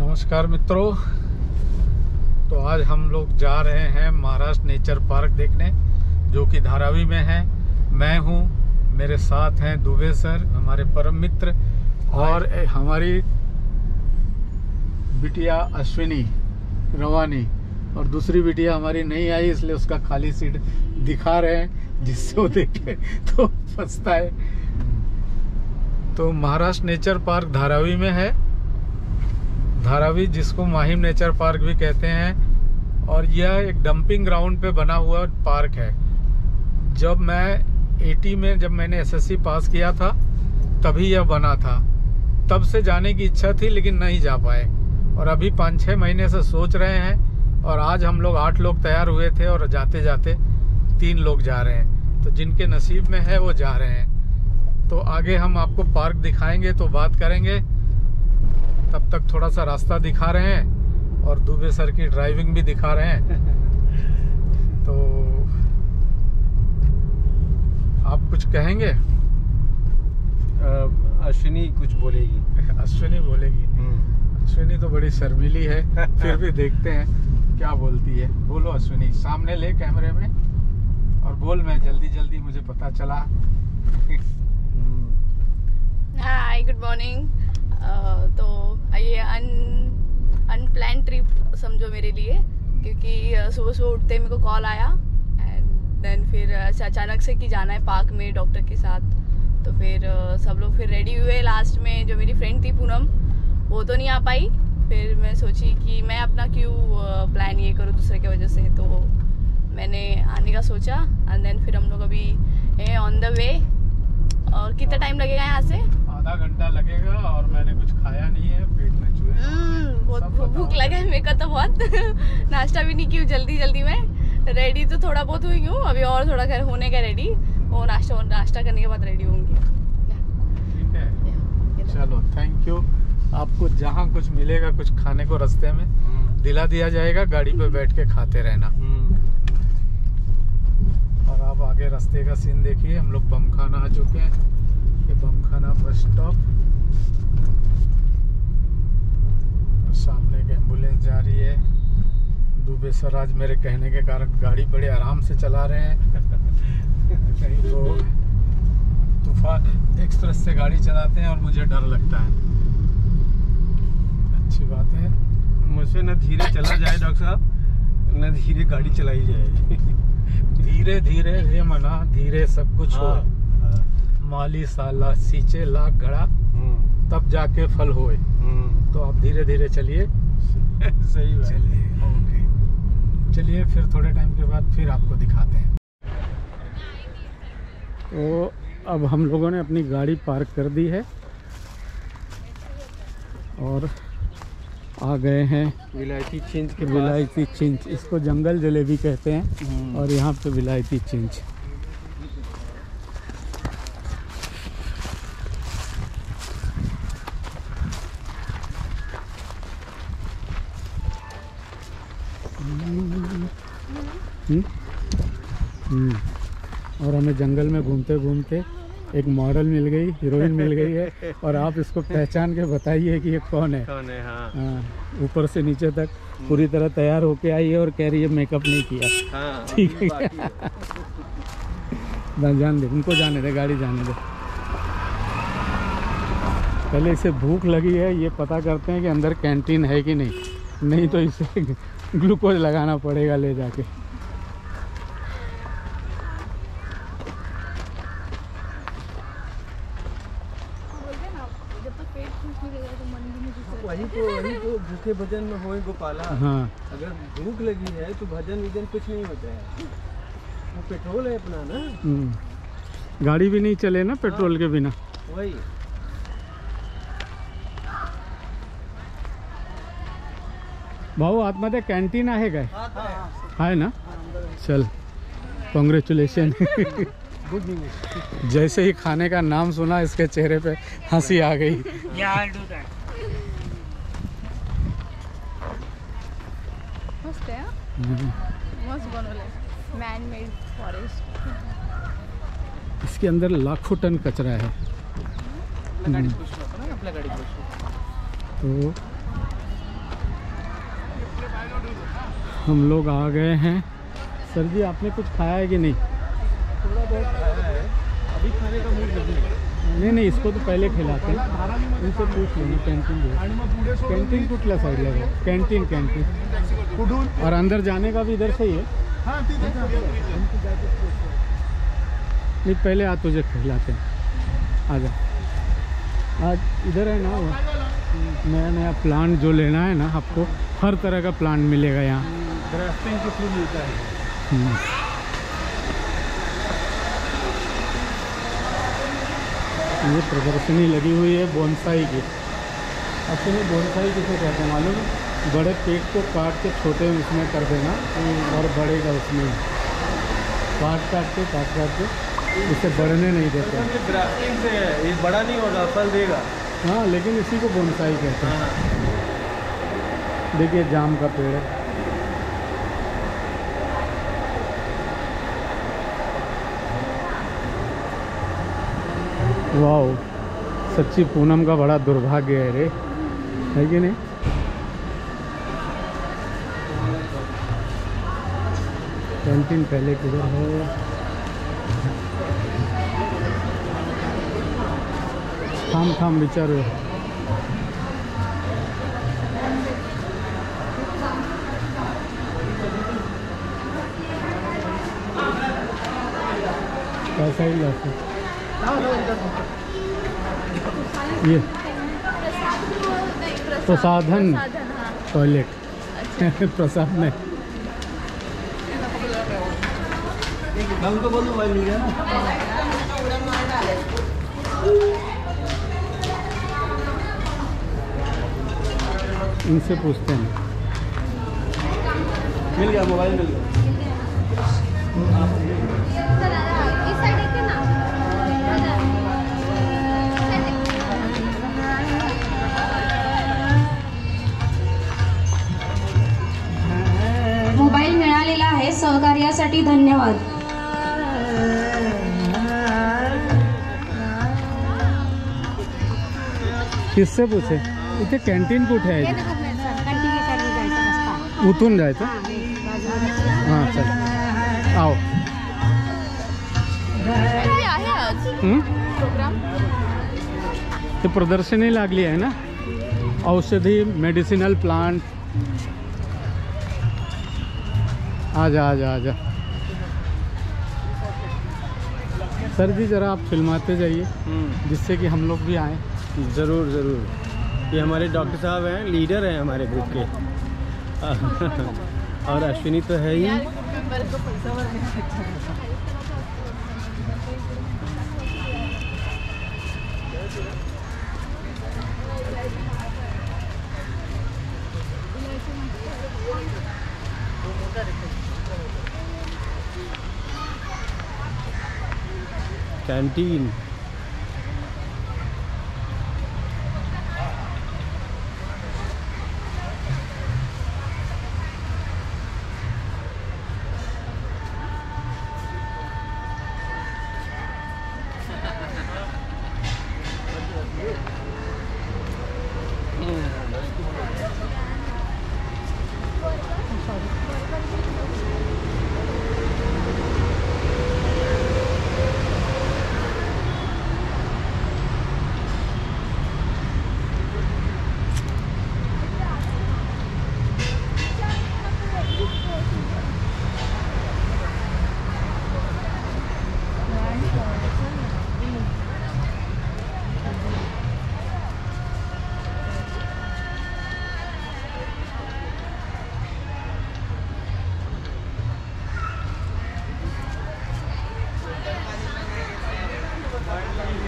नमस्कार मित्रों। तो आज हम लोग जा रहे हैं महाराष्ट्र नेचर पार्क देखने, जो कि धारावी में है। मैं हूं, मेरे साथ हैं दुबे सर, हमारे परम मित्र, और हमारी बिटिया अश्विनी रवानी, और दूसरी बिटिया हमारी नहीं आई, इसलिए उसका खाली सीट दिखा रहे हैं, जिससे वो देखे तो फंसता है। तो महाराष्ट्र नेचर पार्क धारावी में है। धारावी, जिसको माहिम नेचर पार्क भी कहते हैं, और यह एक डंपिंग ग्राउंड पे बना हुआ पार्क है। जब मैं 80 में जब मैंने एसएससी पास किया था, तभी यह बना था। तब से जाने की इच्छा थी, लेकिन नहीं जा पाए, और अभी 5-6 महीने से सोच रहे हैं। और आज हम लोग 8 लोग तैयार हुए थे, और जाते जाते 3 लोग जा रहे हैं। तो जिनके नसीब में है वो जा रहे हैं। तो आगे हम आपको पार्क दिखाएंगे, तो बात करेंगे। तब तक थोड़ा सा रास्ता दिखा रहे हैं, और दुबे सर की ड्राइविंग भी दिखा रहे हैं। तो आप कुछ कहेंगे? अश्विनी कुछ बोलेगी। अश्विनी बोलेगी। अश्विनी तो बड़ी शर्मीली है, फिर भी देखते हैं क्या बोलती है। बोलो अश्विनी, सामने ले कैमरे में और बोल। मैं जल्दी मुझे पता चला। हाय, गुड मॉर्निंग। तो ये अनप्लान ट्रिप समझो मेरे लिए, क्योंकि सुबह उठते मेरे को कॉल आया, एंड देन फिर अचानक से कि जाना है पार्क में डॉक्टर के साथ। तो फिर सब लोग फिर रेडी हुए। लास्ट में जो मेरी फ्रेंड थी पूनम, वो तो नहीं आ पाई। फिर मैं सोची कि मैं अपना क्यों प्लान ये करूँ दूसरे की वजह से, तो मैंने आने का सोचा। एंड देन फिर हम लोग अभी है ऑन द वे। और कितना टाइम लगेगा यहाँ से? आधा घंटा लगेगा, और मैंने कुछ खाया नहीं है, पेट में चूहे। बहुत भूख लगा है मेरे को तो बहुत। नाश्ता भी नहीं की जल्दी में। रेडी तो थोड़ा बहुत हुई हूँ, अभी और थोड़ा होने का रेडी। वो नाश्ता करने के बाद रेडी होंगी। ठीक है, चलो, थैंक यू। आपको जहाँ कुछ मिलेगा कुछ खाने को रास्ते में दिला दिया जाएगा, गाड़ी पे बैठ के खाते रहना। और आप आगे रास्ते का सीन देखिए। हम लोग बमखाना आ चुके हैं। ये बमखाना बस स्टॉप, सामने एक एम्बुलेंस जा रही है। दुबे सर आज मेरे कहने के कारण गाड़ी बड़े आराम से चला रहे हैं। कहीं तो तूफान एक्सप्रेस से गाड़ी चलाते हैं और मुझे डर लगता है। अच्छी बात है, मुझसे न धीरे चला जाए डॉक्टर साहब, न धीरे गाड़ी चलाई जाए। धीरे धीरे ये मना, धीरे सब कुछ हो। माली साला सींचे लाख घड़ा, तब जाके फल होए। तो आप धीरे धीरे चलिए। सही बात। चलिए, ओके, चलिए। फिर थोड़े टाइम के बाद फिर आपको दिखाते हैं। तो अब हम लोगों ने अपनी गाड़ी पार्क कर दी है, और आ गए हैं विलायती चिंच के विलायती चिंच। इसको जंगल जलेबी कहते हैं, और यहाँ पे विलायती चिंच। और हमें जंगल में घूमते घूमते एक मॉडल मिल गई, हीरोइन मिल गई है। और आप इसको पहचान के बताइए कि ये कौन है। हाँ, ऊपर से नीचे तक पूरी तरह तैयार होके आई है, और कह रही है मेकअप नहीं किया। ठीक है, जान दे, उनको जाने दे, गाड़ी जाने दे। पहले इसे भूख लगी है, ये पता करते हैं कि अंदर कैंटीन है कि नहीं तो इसे ग्लूकोज लगाना पड़ेगा ले जाके। वही तो भूखे भजन में होए गोपाला। हाँ, अगर भूख लगी है तो भजन विजन कुछ नहीं होता है। वो पेट्रोल है अपना ना। गाड़ी भी नहीं चले ना पेट्रोल के बिना। वही भाऊ, आतमध्ये कॅन्टीन आहे काय? आहे ना? चल, कॉन्ग्रेचुलेशन। Good news. जैसे ही खाने का नाम सुना, इसके चेहरे पे हंसी आ गई। मस्त आहे, मस्त बनवलंय, मॅन मेड फॉरेस्ट। इसके अंदर लाखों टन कचरा है। तो हम लोग आ गए हैं। सर जी आपने कुछ खाया है कि नहीं? थोड़ा बहुत खाया है, अभी खाने का मूड नहीं है। नहीं इसको तो पहले खिलाते हैं, इनसे पूछ लो ना। कैंटीन कुठल्या साईडला है? कैंटीन और अंदर जाने का भी इधर से ही है। नहीं पहले आ तुझे खिलाते हैं, आजा। आज इधर है ना वो नया नया प्लांट जो लेना है ना आपको, हर तरह का प्लांट मिलेगा यहाँ। ग्राफ्टिंग के थ्रू मिलता है। ये प्रदर्शनी लगी हुई है बोनसाई की। असल में बोनसाई किसे कहते हैं मालूम है? बड़े पेड़ को काट के छोटे उसमें कर देना और बढ़ेगा उसमें। काट के उसे बढ़ने नहीं देते। ये ग्राफ्टिंग से है, ये बड़ा नहीं होगा, फल देगा। हाँ लेकिन इसी को बोनसाई कहते हैं। देखिए जाम का पेड़ है। वाओ, सच्ची पूनम का बड़ा दुर्भाग्य है रे, है कि नहीं? कैंटीन पहले किधर है? थाम विचारो। कैसा ही लाते ये प्रसाधन टॉयलेट प्रसाद में। हमको बोलो मोबाइल मिल गया ना। इनसे पूछते हैं। मिल गया, मोबाइल मिल गया। मोबाईल मिळालेला आहे, सहकार्यासाठी धन्यवाद। किससे पूछे? इथे कॅन्टीन कुठे आहे? उतून जायचं? हां चल आओ। प्रोग्राम ते प्रदर्शनी लागली आहे ना, औषधी मेडिसिनल प्लांट। आजा आजा आजा। सर जी ज़रा आप फिल्माते जाइए जिससे कि हम लोग भी आएँ। ज़रूर ज़रूर। ये हमारे डॉक्टर साहब हैं, लीडर हैं हमारे ग्रुप के। और अश्विनी तो है ही। कैंटीन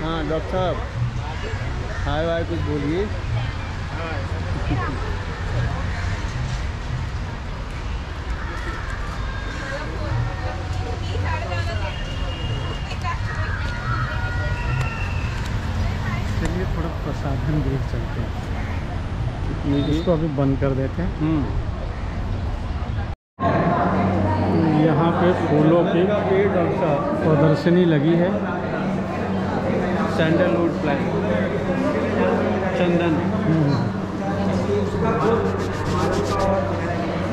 हाँ डॉक्टर साहब, हाय वाय कुछ बोलिए। चलिए थोड़ा प्रसाधन देख चलते हैं, इसको अभी बंद कर देते हैं। यहाँ पे फूलों की प्रदर्शनी लगी है। सैंडलवुड प्लांट, चंदन।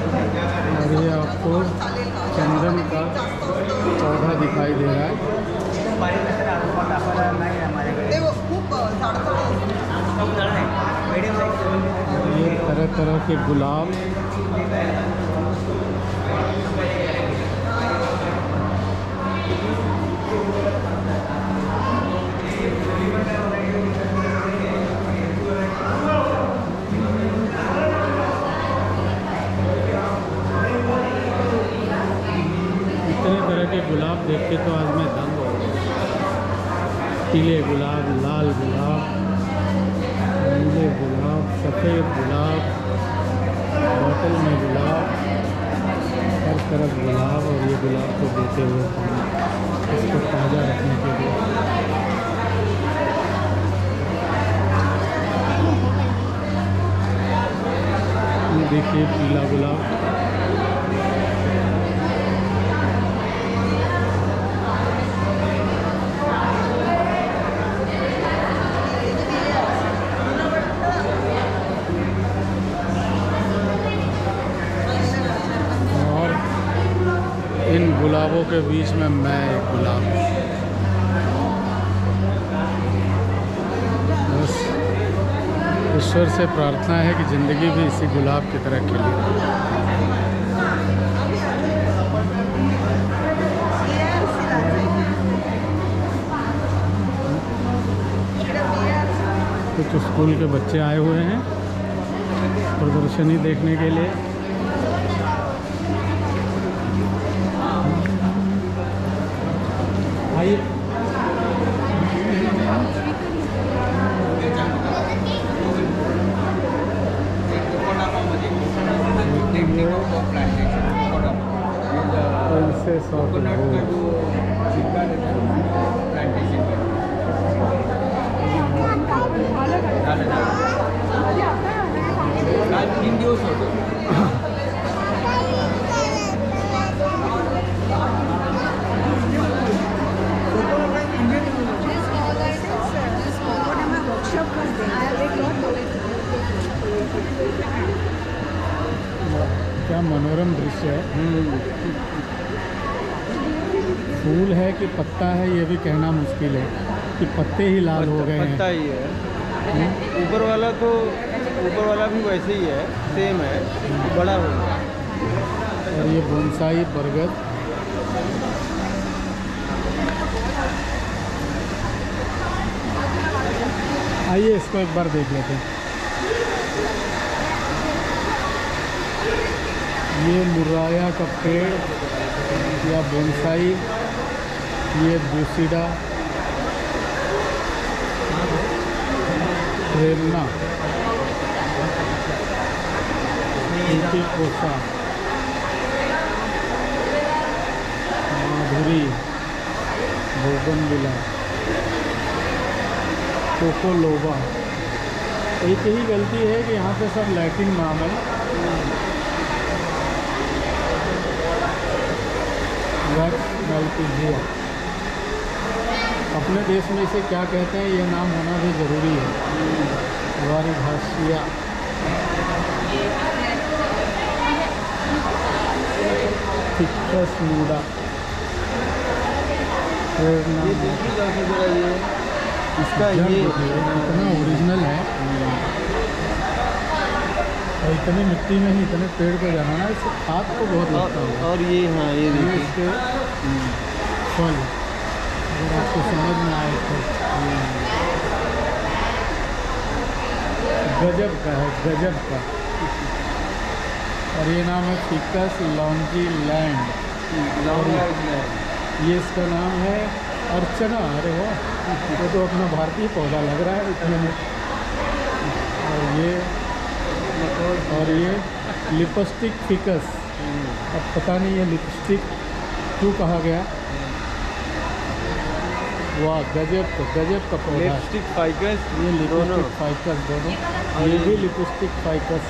और ये आपको चंदन का पौधा दिखाई दे रहा है। ये तरह तरह के गुलाब, गुलाब देख के तो आज मैं दंग हो गया। पीले गुलाब, लाल गुलाब, नीले गुलाब, सफ़ेद गुलाब, बोतल में गुलाब, हर तरफ गुलाब। और ये गुलाब को देते हुए पानी, इसको ताज़ा रखने के लिए। ये देखिए पीला गुलाब, इन गुलाबों के बीच में मैं एक गुलाब। बस ईश्वर से प्रार्थना है कि ज़िंदगी भी इसी गुलाब की तरह खिली। कुछ स्कूल के बच्चे आए हुए हैं प्रदर्शनी देखने के लिए। आइए, क्या मनोरम दृश्य है। फूल है कि पत्ता है ये भी कहना मुश्किल है कि पत्ते ही लाल हो गए हैं। पत्ता ही है। ऊपर वाला भी वैसे ही है, सेम है, बड़ा हो गया। और ये बोनसाई बरगद, आइए इसको एक बार देख लेते हैं। ये मुर्राया का पेड़ या बोनसाई, ये बुसीडा, प्रेरणा, इनकी कोसा, माधुरी, बोगनविला, कोकोलोबा। एक ही गलती है कि यहाँ पे सब लैटिन नाम है। अपने देश में इसे क्या कहते हैं ये नाम होना भी ज़रूरी है। वारिघासिया, फिकस नूडा, इसका ये इतना ओरिजिनल है। और इतनी मिट्टी में ही इतने पेड़ को जमाना, इससे खाद को बहुत लगता है। और ये हाँ ये देखिए इसके फल, अगर आपको समझ में आए तो गजब का है, गजब का। और ये नाम है फिकस लॉन्जीलैंड। ये इसका नाम है अर्चना। अरे वाह, ये तो अपना भारतीय पौधा लग रहा है इतने में। और ये लिपस्टिक फिकस। अब पता नहीं ये लिपस्टिक क्यों कहा गया। वाह, गजब का पौधा। लिपस्टिक फाइकस, ये लिपस्टिक फाइकस दोनों, ये भी लिपस्टिक फाइकस।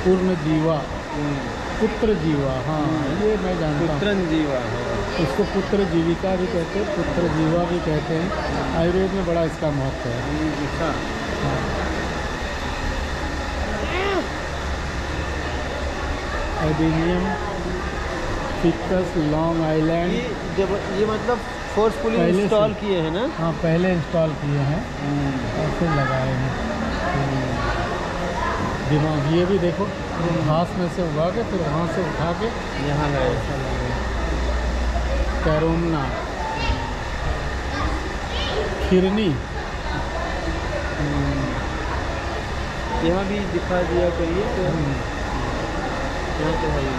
पूर्ण जीवा, पुत्र जीवा, हाँ ये मैं जानता हूँ। पुत्रन जीवा, इसको पुत्र जीविका भी कहते हैं, पुत्र जीवा भी कहते हैं। आयुर्वेद में बड़ा इसका महत्व है। Adenium ficus long island. ये मतलब फोर्सफुली पहले इंस्टॉल से। किए हैं ना? हाँ, पहले इंस्टॉल किए हैं और फिर लगाए हैं। दिमाग ये भी देखो, घास में से उगा के फिर वहाँ से उठा के यहाँ गए। कैरोमना खिरनी, यहाँ भी दिखा दिया करिए तो यहाँ पे है ये।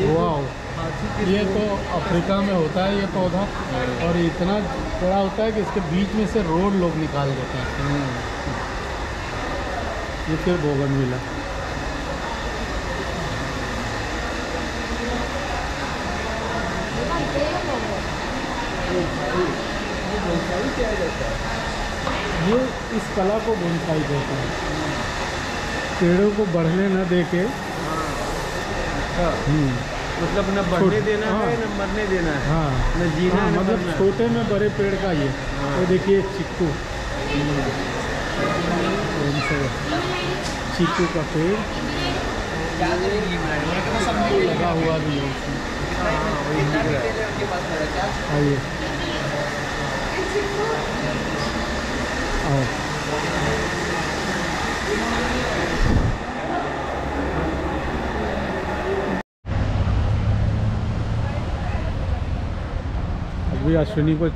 वाओ, ये तो अफ्रीका में होता है ये पौधा, और इतना बड़ा होता है कि इसके बीच में से रोड लोग निकाल देते हैं। ये फिर बोगनविला। ये इस कला को बोनसाई कहते हैं। पेड़ों को बढ़ने न देके, मतलब न बढ़ने देना हाँ। है न मरने देना है। हाँ, न जीना हाँ, न मतलब मरना। छोटे में बड़े पेड़ का ये। हाँ। वो देखिए चीकू, चीकू का पेड़ लगा हुआ भी है उसमें। आइए आओ। अभी अश्विनी को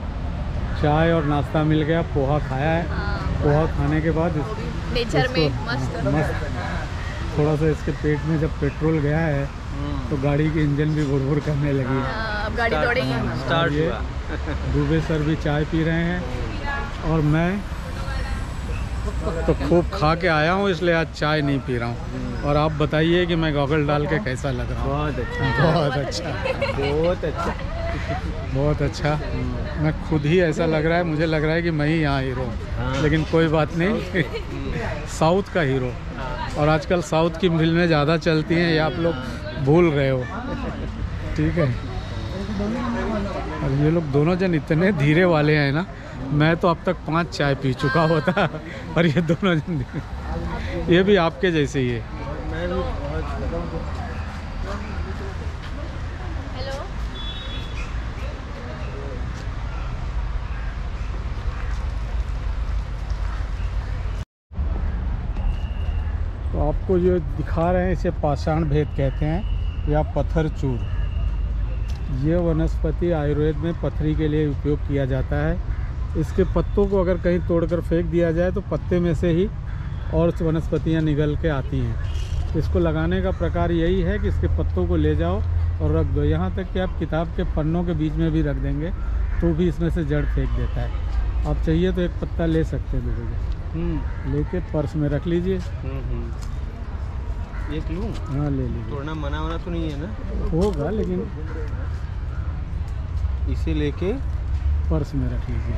चाय और नाश्ता मिल गया, पोहा खाया है। पोहा खाने के बाद नेचर में इसको- मस्त। मस्त थोड़ा सा इसके पेट में जब पेट्रोल गया है तो गाड़ी की इंजन भी गुड़गुड़ करने लगी है। अब गाड़ी दौड़ेगी। स्टार्ट ये हुआ। दुबे सर भी चाय पी रहे हैं और मैं तो खूब खा के आया हूँ, इसलिए आज चाय नहीं पी रहा हूँ। और आप बताइए कि मैं गॉगल डाल के कैसा लग रहा हूँ? बहुत अच्छा, बहुत अच्छा, बहुत अच्छा। बहुत अच्छा। मैं खुद ही ऐसा लग रहा है, मुझे लग रहा है कि मैं ही यहाँ हीरो हूँ। हाँ। लेकिन कोई बात नहीं, साउथ का हीरो। और आजकल साउथ की फिल्में ज़्यादा चलती हैं, ये आप लोग भूल रहे हो। ठीक है। और ये लोग दोनों जन इतने धीरे वाले हैं ना, मैं तो अब तक 5 चाय पी चुका होता, और ये दोनों जन ये भी आपके जैसे ही है। मैं भी बहुत हेलो। तो आपको जो दिखा रहे हैं इसे पाषाण भेद कहते हैं या पत्थर चूर। ये वनस्पति आयुर्वेद में पथरी के लिए उपयोग किया जाता है। इसके पत्तों को अगर कहीं तोड़कर फेंक दिया जाए तो पत्ते में से ही और वनस्पतियां निकल के आती हैं। इसको लगाने का प्रकार यही है कि इसके पत्तों को ले जाओ और रख दो। यहाँ तक कि आप किताब के पन्नों के बीच में भी रख देंगे तो भी इसमें से जड़ फेंक देता है। आप चाहिए तो एक पत्ता ले सकते हैं, देखिए लेके पर्स में रख लीजिए। एक लूँ? हाँ, ले लीजिए। तोड़ना मना वना तो नहीं है ना? होगा, लेकिन इसे लेके पर्स में रख लीजिए।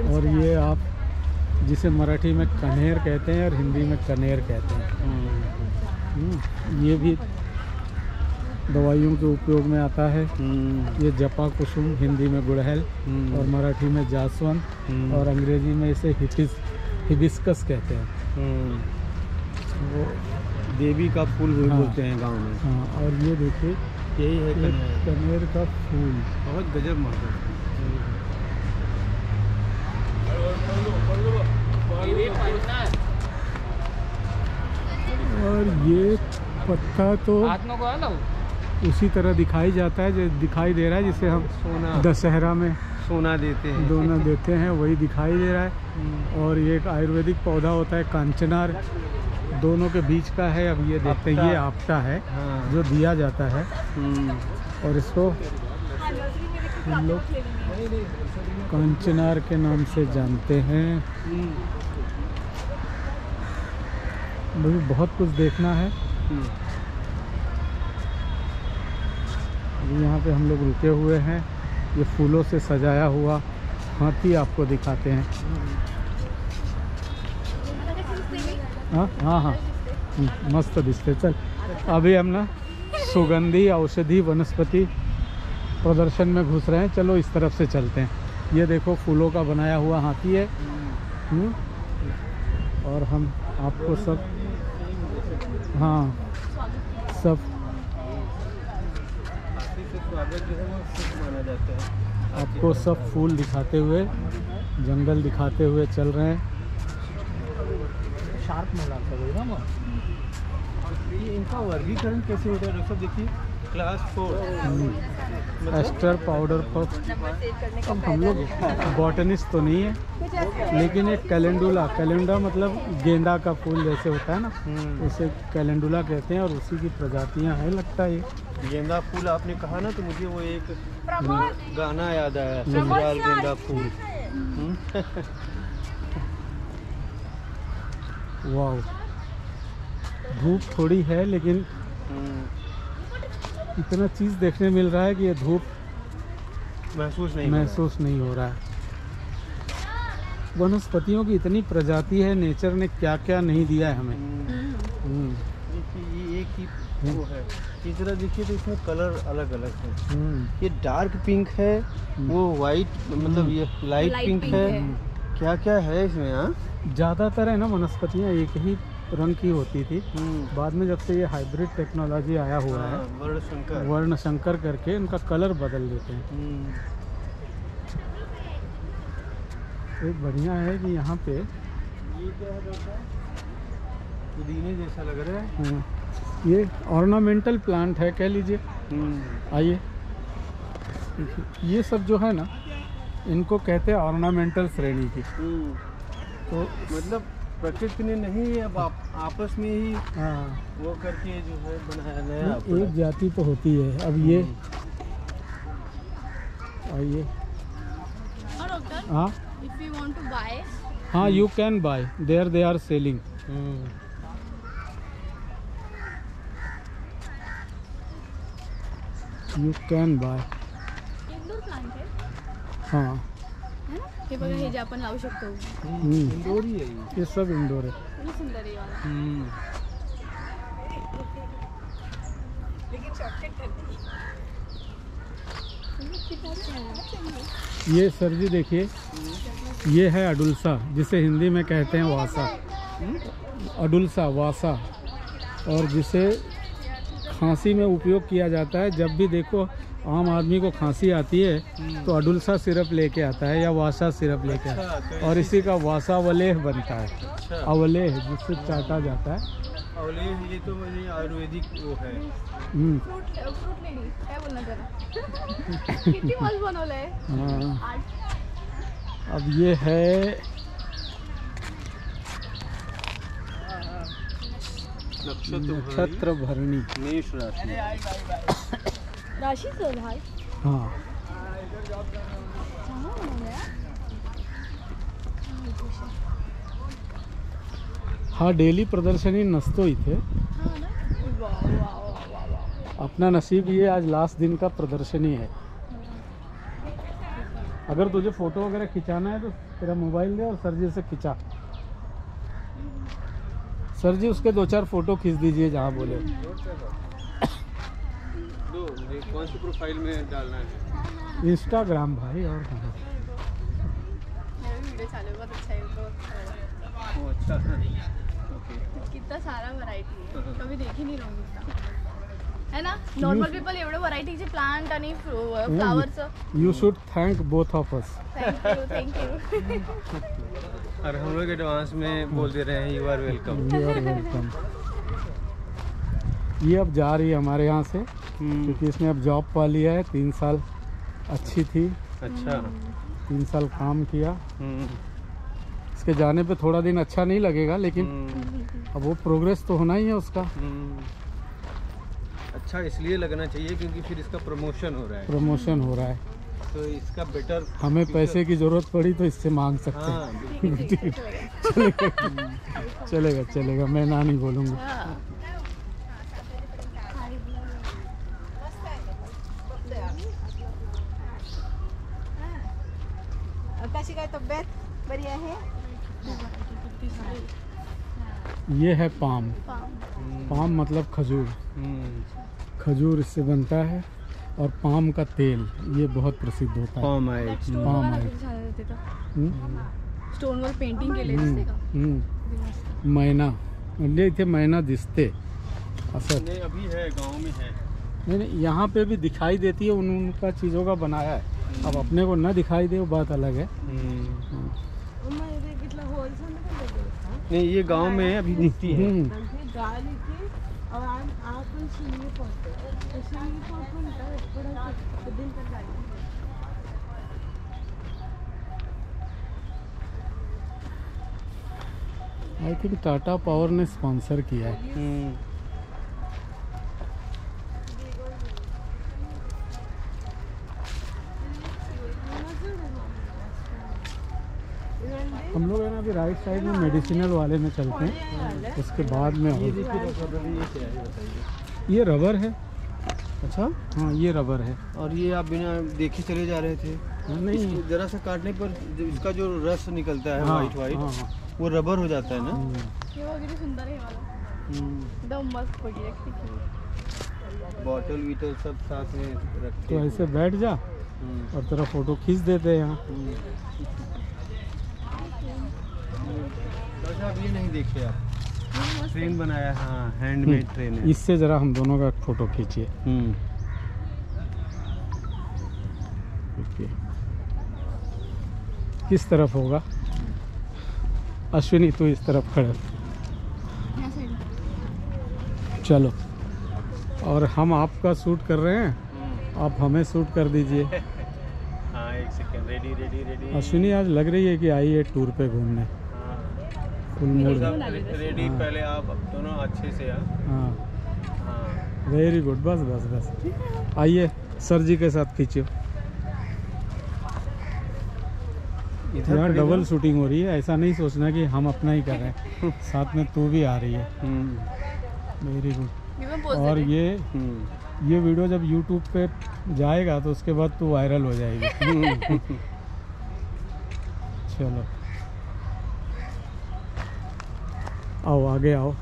और ये आप जिसे मराठी में कनेर कहते हैं और हिंदी में कनेर कहते हैं। ये भी दवाइयों के उपयोग में आता है। ये जपा कुसुम, हिंदी में गुड़हल और मराठी में जासवंत और अंग्रेजी में इसे हिबिस्कस कहते हैं। वो देवी का फूल भी हाँ। बोलते हैं गांव में। हाँ, और ये देखिए यही है ये कनेर। कनेर का फूल। बहुत गजब महक है। और ये पत्ता तो उसी तरह दिखाई जाता है, जो दिखाई दे रहा है जिसे हम सोना दशहरा में सोना देते हैं। दोनों देते हैं, वही दिखाई दे रहा है। और ये एक आयुर्वेदिक पौधा होता है कांचनार, दोनों के बीच का है। अब ये देखते हैं, ये आपटा है हाँ। जो दिया जाता है और इसको हम लोग कांचनार के नाम से जानते हैं। मुझे बहुत कुछ देखना है। अभी यहाँ पे हम लोग रुके हुए हैं। ये फूलों से सजाया हुआ हाथी आपको दिखाते हैं। हाँ हाँ हाँ, मस्त दिखते। चल अभी हम ना सुगंधी औषधि वनस्पति प्रदर्शन में घुस रहे हैं। चलो इस तरफ से चलते हैं। ये देखो फूलों का बनाया हुआ हाथी है। और हम आपको सब, हाँ सब हाथी से स्वागत जो है वो शुभ माना जाता है। आपको सब फूल दिखाते हुए, जंगल दिखाते हुए चल रहे हैं। शार्प में लाता है ना वो। ये इनका वर्गीकरण कैसे होता है डॉक्टर साहब? देखिए क्लास 4 एस्टर पाउडर पफ। अब हम लोग बॉटनिस्ट तो नहीं है, लेकिन एक कैलेंडुला मतलब गेंदा का फूल जैसे होता है ना, उसे कैलेंडुला कहते हैं और उसी की प्रजातियां हैं लगता है ये। गेंदा फूल आपने कहा ना, तो मुझे वो एक गाना याद आया, ससुराल गेंदा फूल। वाह, धूप थोड़ी है लेकिन इतना चीज़ देखने मिल रहा है कि ये धूप महसूस नहीं हो रहा है। वनस्पतियों की इतनी प्रजाति है, नेचर ने क्या क्या नहीं दिया है हमें। देखिए ये एक ही वो है। इस तरह देखिए तो इसमें कलर अलग अलग है। ये डार्क पिंक है, वो वाइट मतलब ये लाइट पिंक है। क्या क्या है इसमें? हाँ, ज़्यादातर है ना वनस्पतियाँ एक ही रंग की होती थी। बाद में जब से ये हाइब्रिड टेक्नोलॉजी आया हुआ है, वर्ण संकर करके उनका कलर बदल देते हैं। एक बढ़िया है कि यहाँ पे ये क्या है डॉक्टर? पुदीने जैसा लग रहा है। ये ऑर्नामेंटल प्लांट है कह लीजिए। आइए, ये सब जो है ना, इनको कहते हैं ऑर्नामेंटल श्रेणी की। तो मतलब प्रकृति ने नहीं, अब आपस में ही हाँ, वो करके जो है बनाया नया। एक जाति तो होती है। अब ये आइए, हाँ If you want to buy, हाँ, you can buy, there they are selling. You can buy. Indoor plant आहे हाँ, है ना? हे बघा, हे जे आपण लावू शकतो, इंडोर ही है ये सब इंडोर है। किती सुंदर आहे वाला। ये सर जी देखिए, ये है अडुल्सा, जिसे हिंदी में कहते हैं वासा। अडुल्सा वासा, और जिसे खांसी में उपयोग किया जाता है। जब भी देखो आम आदमी को खांसी आती है तो अडुल्सा सिरप लेके आता है या वासा सिरप लेके आता है, और इसी का वासा अवलेह बनता है। अवलेह जिससे चाटा जाता है। अवलेह ये तो मुझे आयुर्वेदिक वो है। फ्रूट लेडी काय बोलणार त्याला? किती मस्त बनवलंय। हाँ, अब ये है नक्षत्र भरणी। मेष राशि। राशीचं भाई हाँ, चांगलं बनवलंय हा। हा डेली प्रदर्शनी नसतो इथे। हा ना? वाव वाव वाव वाव। अपना नसीब ये आज लास्ट दिन का प्रदर्शनी है। अगर तुझे फ़ोटो वगैरह खिंचाना है तो तेरा मोबाइल दे और सर जी से खिंचा। सर जी उसके 2-4 फ़ोटो खींच दीजिए जहाँ बोले। दो कौन सी प्रोफाइल में डालना है? इंस्टाग्राम भाई, और कहाँ। मेरा वीडियो चालू है, बहुत अच्छा है तो। वो अच्छा है। ओके। कितना सारा वैरायटी है, कभी देख ही नहीं रहूंगी इतना, है ना? नॉर्मल पीपल एवढं व्हरायटीचे प्लांट आणि flowers. You should thank both of us. Thank you. और हम लोग एडवांस में बोल दे रहे हैं you are welcome. You are welcome. ये अब जा रही है हमारे यहाँ से, क्योंकि इसने अब जॉब पा लिया है। 3 साल अच्छी थी। अच्छा। 3 साल काम किया। इसके जाने पे थोड़ा दिन अच्छा नहीं लगेगा, लेकिन अब वो प्रोग्रेस तो होना ही है उसका। अच्छा इसलिए लगना चाहिए क्योंकि फिर इसका प्रमोशन हो रहा है। प्रमोशन हो रहा है तो इसका बेटर, हमें पैसे की ज़रूरत पड़ी तो इससे मांग सकते हैं। हाँ चलेगा चलेगा, मैं ना नहीं बोलूँगा। कशी काय तब्येत? बरी आहे? ये है पाम। पाम मतलब खजूर। खजूर इससे बनता है, और पाम का तेल ये बहुत प्रसिद्ध होता है। Palm oil. Palm oil. Stone wall painting केले दिसते का? मैना म्हणजे इथे मैना दिसते असं नहीं अभी है, गांव में है। नहीं यहाँ पे भी दिखाई देती है, उनका चीज़ों का बनाया है। अब अपने को ना दिखाई दे वो बात अलग है। नहीं ये गांव में अभी दिखती है। आई थिंक टाटा पावर ने स्पॉन्सर किया है। हम लोग है ना अभी राइट साइड में मेडिसिनल वाले में चलते हैं, उसके बाद में ये रबर है। अच्छा हाँ ये रबर है। और ये आप बिना देखे चले जा रहे थे? नहीं इसको जरा सा काटने पर इसका जो रस निकलता है हाँ, वाइट वाइट हाँ, हाँ। वो रबर हो जाता है ना। ये वगैरह सुंदर है वाला, एकदम मस्त प्रोजेक्ट। बॉटल वीटल सब साथ में रखते तो ऐसे बैठ जा और तेरा फोटो खींच देते हैं यहाँ। तो आप ये नहीं देखे आप, ट्रेन बनाया, हाँ हैंडमेड ट्रेन है। इससे जरा हम दोनों का फोटो खींचिए। ओके। किस तरफ होगा? अश्विनी तू इस तरफ खड़े, चलो। और हम आपका शूट कर रहे हैं, आप हमें शूट कर दीजिए। हाँ एक second, ready ready ready. Ashwini आज लग रही है कि आई है टूर पे घूमने। Full mood ready. हाँ। पहले आप दोनों अच्छे से। हाँ हाँ वेरी गुड, बस बस बस। आइए सर जी के साथ खींचियो। यहाँ डबल शूटिंग हो रही है, ऐसा नहीं सोचना कि हम अपना ही कर रहे हैं, साथ में तू भी आ रही है। Very good. और ये वीडियो जब YouTube पे जाएगा तो उसके बाद तू वायरल हो जाएगी। चलो आओ आगे आओ।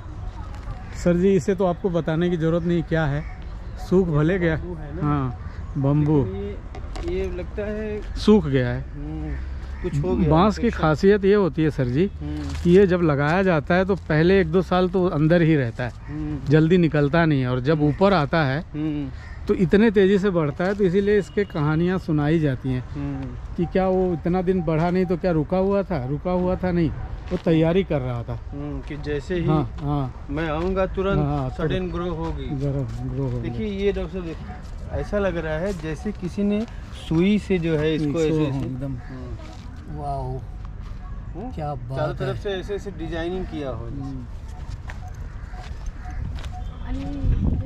सर जी इसे तो आपको बताने की ज़रूरत नहीं, क्या है, सूख भले गया। हाँ बम्बू ये लगता है सूख गया है। कुछ हो गया। बांस की खासियत ये होती है सर जी कि ये जब लगाया जाता है तो पहले 1-2 साल तो अंदर ही रहता है, जल्दी निकलता नहीं है। और जब ऊपर आता है तो इतने तेज़ी से बढ़ता है, तो इसीलिए इसके कहानियाँ सुनाई जाती हैं कि क्या वो इतना दिन बढ़ा नहीं तो क्या रुका हुआ था नहीं, वो तैयारी कर रहा था कि जैसे ही हाँ मैं आऊँगा तुरंत हाँ, सडन ग्रो होगी। ग्रो हो देखिए ये डॉक्टर साहब, देखिए ऐसा लग रहा है जैसे किसी ने सुई से जो है इसको ऐसे एकदम। वाओ क्या बात चारों है। तरफ से ऐसे ऐसे डिजाइनिंग किया हो। आणि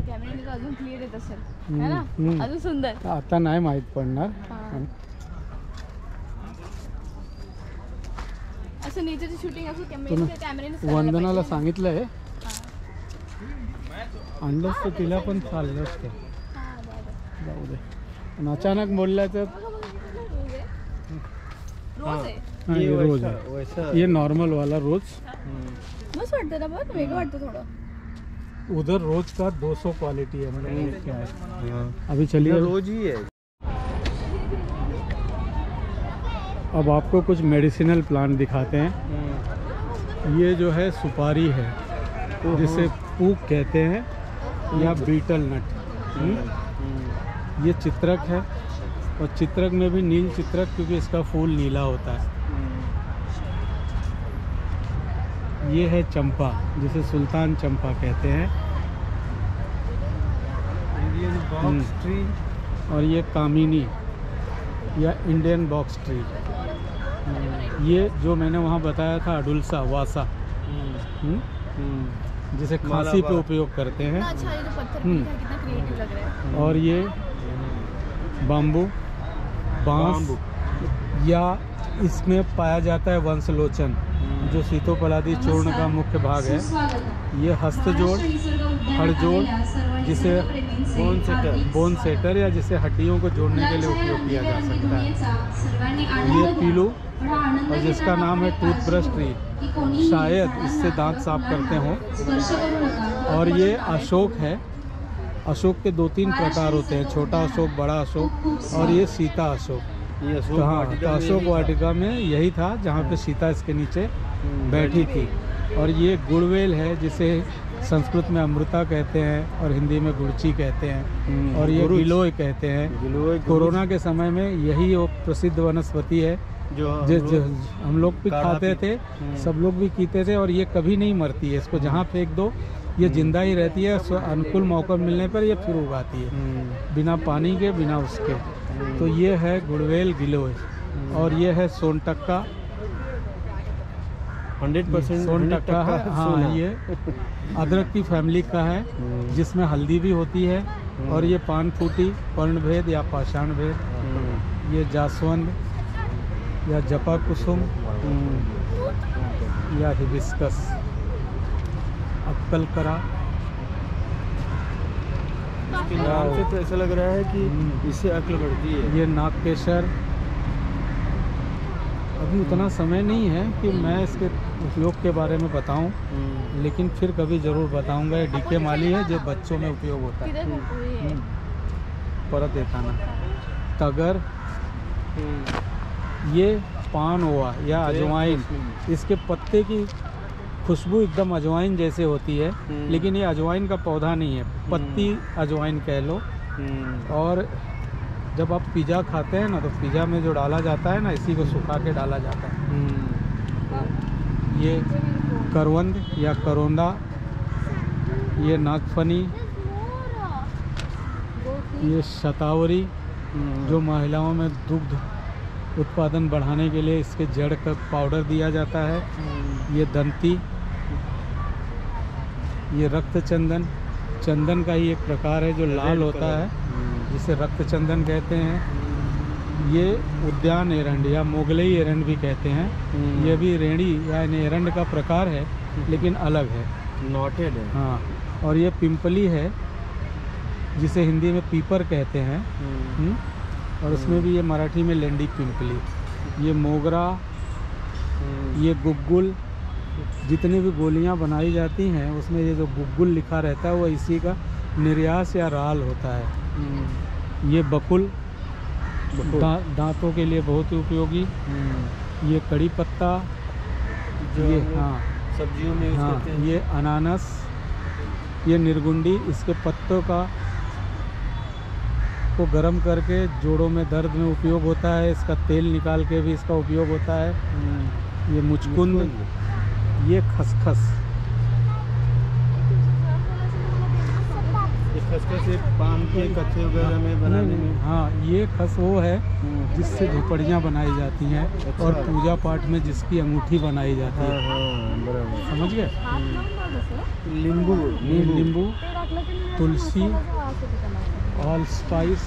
कॅमेऱ्याने तर अजून क्लिअर येत असेल है ना, अजून सुंदर। आता नाही माहित पडणार। असं नेचरची शूटिंग असं कॅमेऱ्याने वंदनाला सांगितलंय, आणलंच तर तिला पण चाललं असतं, जाऊ दे। पण अचानक बोलल्या तर रोज आहे। हाँ, ये रोज है, वैसा ये नॉर्मल वाला रोज। मस्त वाटतं ना, बहुत वेगळं वाटतं थोडं। उधर रोज का 200 क्वालिटी है, मतलब क्या है। अभी चलिए रोज ही है। अब आपको कुछ मेडिसिनल प्लांट दिखाते हैं। ये जो है सुपारी है, जिसे पूक कहते हैं या बीटल नट। ये चित्रक है, और चित्रक में भी नील चित्रक, क्योंकि इसका फूल नीला होता है। ये है चंपा, जिसे सुल्तान चंपा कहते हैं। Indian box tree. और ये कामिनी या इंडियन बॉक्स ट्री। ये जो मैंने वहाँ बताया था अडुल्सा वासा, जिसे खांसी पे उपयोग करते हैं। अच्छा ये जो पत्थर कितना क्रिएटिव लग रहा है। और ये बाम्बू बांस, या इसमें पाया जाता है वंशलोचन, जो सीतोपलादी चूर्ण का मुख्य भाग है। ये हस्तजोड़, हड़जोड़, जिसे बोन सेटर या जिसे हड्डियों को जोड़ने के लिए उपयोग किया जा सकता है। ये पीलू, और जिसका नाम है टूथब्रश ट्री, शायद इससे दांत साफ करते हों। और ये अशोक है। अशोक के 2-3 प्रकार होते हैं, छोटा अशोक, बड़ा अशोक, और ये सीता अशोक। ये अशोक कहाँ वाटिका में अशोक यही था। वाटिका में यही था जहाँ पे सीता इसके नीचे बैठी थी। और ये गुड़वेल है जिसे संस्कृत में अमृता कहते हैं और हिंदी में गुड़ची कहते हैं और ये गुरुच। गिलोय कहते हैं। गिलोय, कोरोना के समय में यही वो प्रसिद्ध वनस्पति है जो जो हम लोग भी काढ़ा खाते थे, सब लोग भी पीते थे। और ये कभी नहीं मरती है, इसको जहाँ फेंक दो ये जिंदा ही रहती है। अनुकूल मौका मिलने पर ये फिर उगाती है बिना पानी के, बिना उसके। तो ये है गुड़वेल गिलोय। और ये है सोनटक्का। 100% सोनटक्का है, हाँ। ये अदरक की फैमिली का है जिसमें हल्दी भी होती है। और ये पान फूटी, पर्णभेद या पाषाण भेद। ये जासवंद या जपा कुसुम या हिबिस्कस, अक्कल करा। इसके नाम से तो ऐसा लग रहा है कि इससे अक्ल बढ़ती है। ये नागकेशर। अभी उतना समय नहीं है कि मैं इसके उपयोग के बारे में बताऊं, लेकिन फिर कभी ज़रूर बताऊंगा। ये डीके माली है जो बच्चों में उपयोग होता है। परत देखाना। तगर। ये पान हुआ या अजवाइन। इसके पत्ते की खुशबू एकदम अजवाइन जैसे होती है, लेकिन ये अजवाइन का पौधा नहीं है, पत्ती अजवाइन कह लो। और जब आप पिज़्ज़ा खाते हैं ना, तो पिज़्ज़ा में जो डाला जाता है ना, इसी को सुखा के डाला जाता है। ये करवंद या करोंदा। ये नागफनी। ये शतावरी जो महिलाओं में दुग्ध उत्पादन बढ़ाने के लिए इसके जड़ का पाउडर दिया जाता है। ये दंती। ये रक्त चंदन। चंदन का ही एक प्रकार है जो लाल होता है, जिसे रक्त चंदन कहते हैं। ये उद्यान एरंड या मोगलई एरंड भी कहते हैं। ये भी रेड़ी या एरंड का प्रकार है, लेकिन अलग है, नॉटेड है। हाँ। और ये पिंपली है जिसे हिंदी में पीपर कहते हैं। और उसमें भी ये मराठी में लेंडी पिंपली। ये मोगरा। ये गुग्गुल। जितनी भी गोलियां बनाई जाती हैं उसमें ये जो गुग्गुल लिखा रहता है वो इसी का निर्यास या राल होता है। ये बकुल। दांतों के लिए बहुत ही उपयोगी। ये कड़ी पत्ता। जो ये हाँ सब्जियों में यूज हाँ करते हैं। ये अनानस। ये निर्गुंडी। इसके पत्तों का को गर्म करके जोड़ों में दर्द में उपयोग होता है। इसका तेल निकाल के भी इसका उपयोग होता है। ये मुचकुंद। ये खसखस। ये खसखस से पान के कच्चे वगैरह में बनाने में। हाँ, ये खस वो है जिससे झोपड़ियाँ बनाई जाती हैं और पूजा पाठ में जिसकी अंगूठी बनाई जाती है। बराबर। समझ गए? नींबू। नींबू, तुलसी, ऑल स्पाइस,